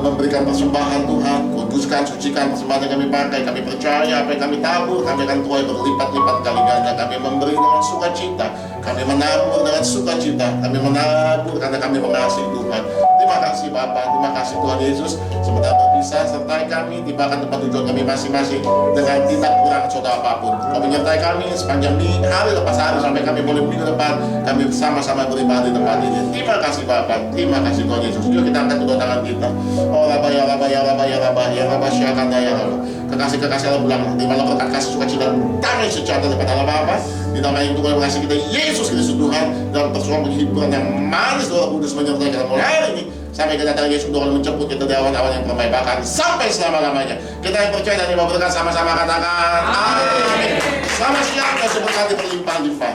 memberikan persembahan, Tuhan. Kuduskan, sucikan persembahan yang kami pakai. Kami percaya apa yang kami tabur, kami akan tuai berlipat-lipat kali ganda. Kami memberi dengan sukacita, kami menabur dengan sukacita, kami menabur karena kami mengasihi Tuhan. Terima kasih Bapa, terima kasih Tuhan Yesus. Sebentar berpisah, sertai kami, tibakan tempat tujuan kami masing-masing dengan tidak kurang saudara apapun. Kau menyertai kami sepanjang hari lepas hari sampai kami boleh minggu depan kami bersama-sama beribadah di tempat ini. Terima kasih Bapa, terima kasih Tuhan Yesus. Yuk kita angkat kedua tangan kita. Oh Rabba ya Rabba ya Rabba ya Rabba ya Rabba Syakanda ya Rabba. Kekasih-kekasih Allah bilang, di mana berkat kasih sukacita damai sejahtera daripada Allah Bapa. Di nama yang Tuhan mengasihi kita Yesus Kristus Tuhan, dalam persoalan penghiburan yang manis Roh Kudus menyertai kita mulai hari ini sampai kedatangan Yesus Tuhan menjemput kita dari awan-awan yang permai bahkan sampai selama-lamanya. Kita yang percaya dan yang mau berkat sama-sama katakan amin. Selamat siang dan seberkati berlimpah-limpah.